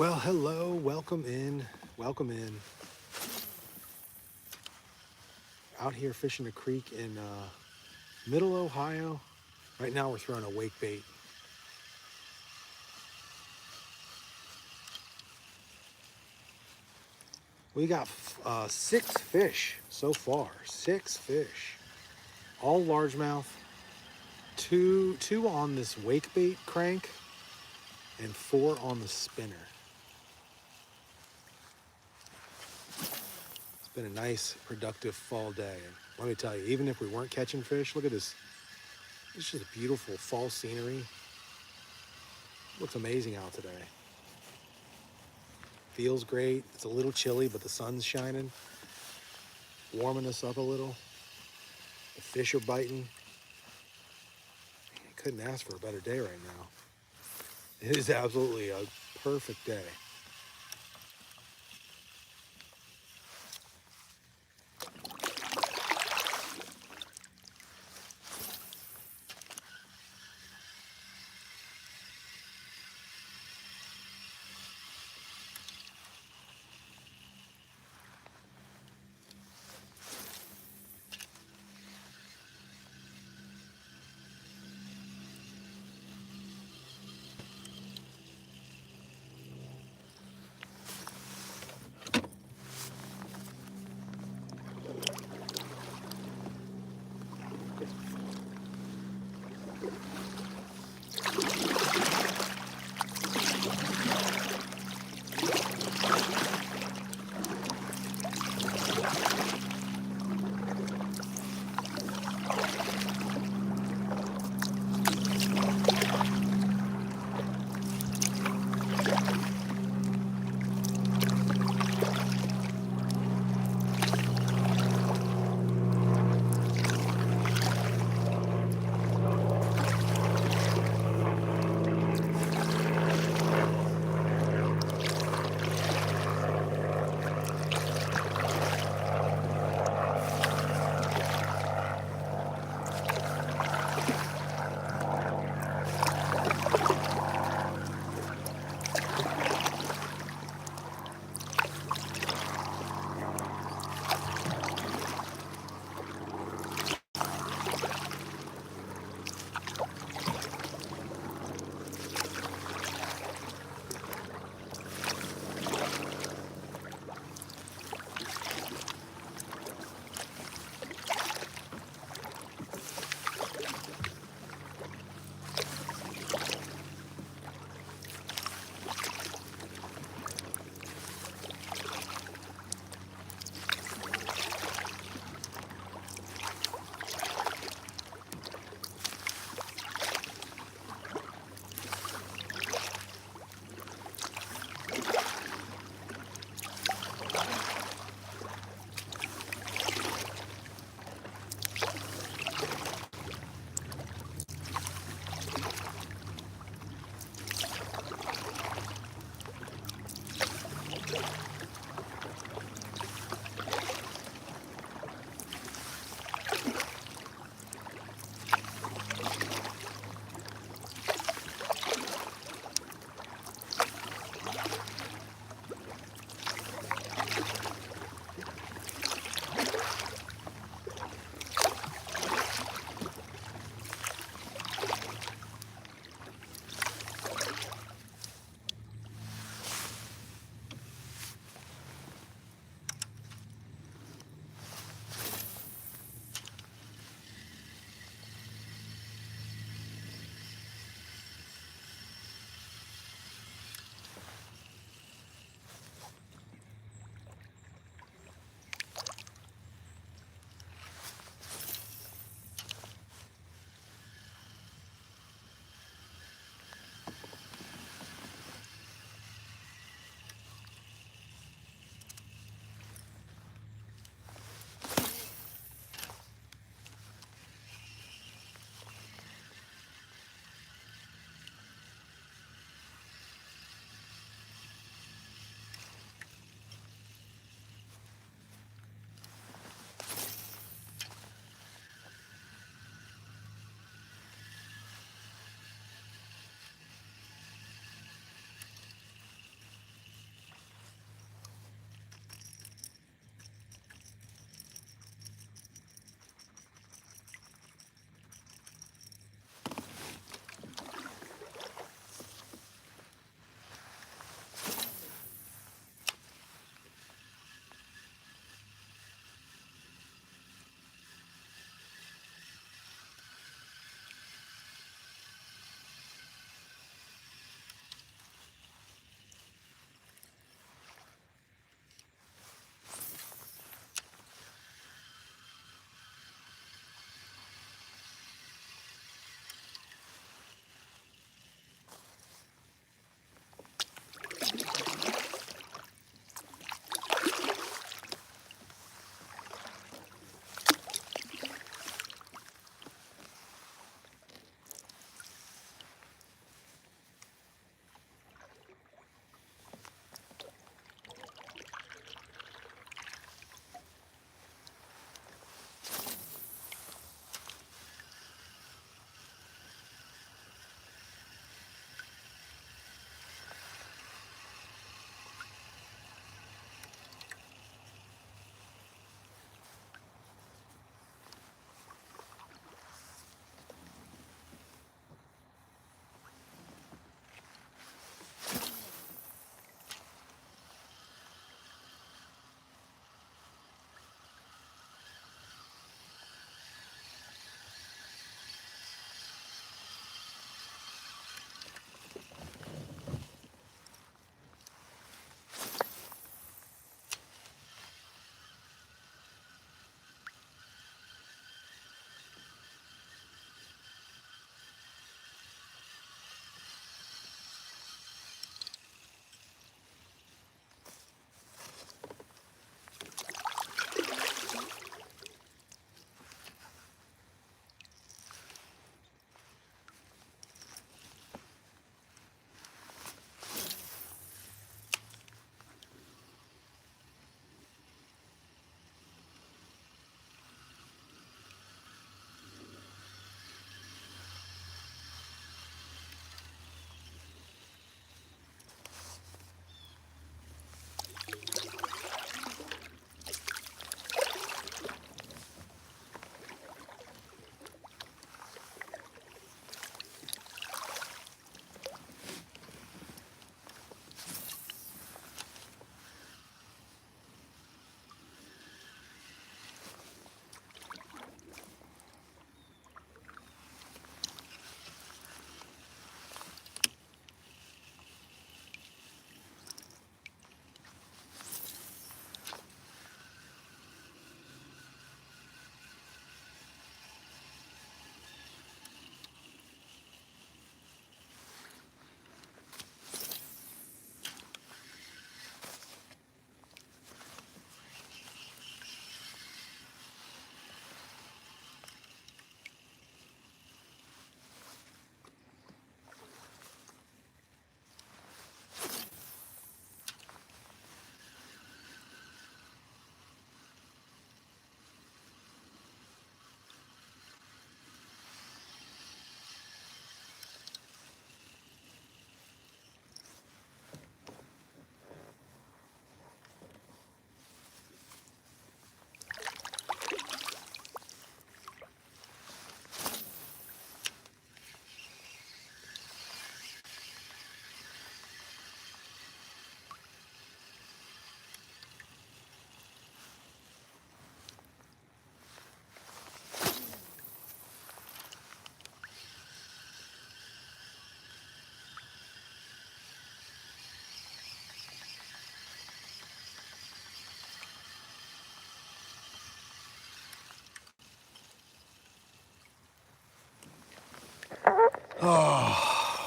Well, hello, welcome in, welcome in. Out here fishing a creek in Middle Ohio. Right now we're throwing a wake bait. We got 6 fish so far, 6 fish. All largemouth, two on this wake bait crank, and 4 on the spinner. It's been a nice, productive fall day. And let me tell you, even if we weren't catching fish, look at this. It's just beautiful fall scenery. Looks amazing out today. Feels great. It's a little chilly, but the sun's shining, warming us up a little. The fish are biting. Couldn't ask for a better day right now. It is absolutely a perfect day.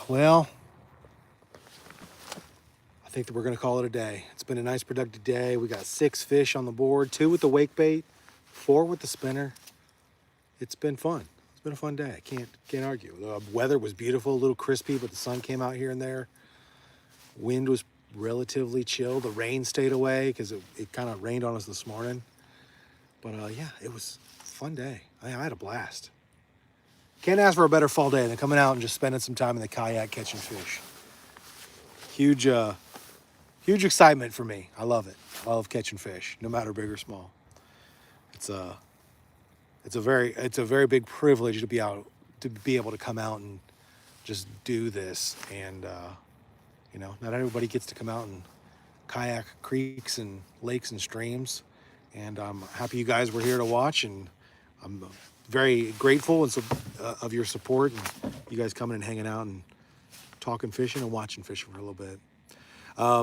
well, I think that we're gonna call it a day. It's been a nice productive day. We got 6 fish on the board, 2 with the wake bait, 4 with the spinner. It's been fun. It's been a fun day. I can't argue. The weather was beautiful, a little crispy, but the sun came out here and there. Wind was relatively chill. The rain stayed away because it kind of rained on us this morning. But yeah, it was a fun day. I had a blast. Can't ask for a better fall day than coming out and just spending some time in the kayak catching fish. Huge excitement for me. I love it. I love catching fish, no matter big or small. It's a very big privilege to be able to come out and just do this. And you know, not everybody gets to come out and kayak creeks and lakes and streams. And I'm happy you guys were here to watch, and I'm very grateful and of your support and you guys coming and hanging out and talking fishing and watching fishing for a little bit.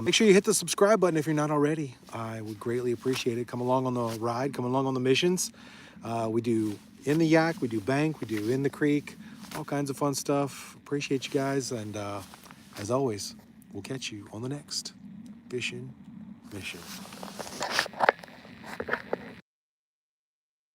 Make sure you hit the subscribe button if you're not already. I would greatly appreciate it. Come along on the ride, come along on the missions. We do in the yak, we do bank, we do in the creek, all kinds of fun stuff. Appreciate you guys, and as always, we'll catch you on the next fishing mission.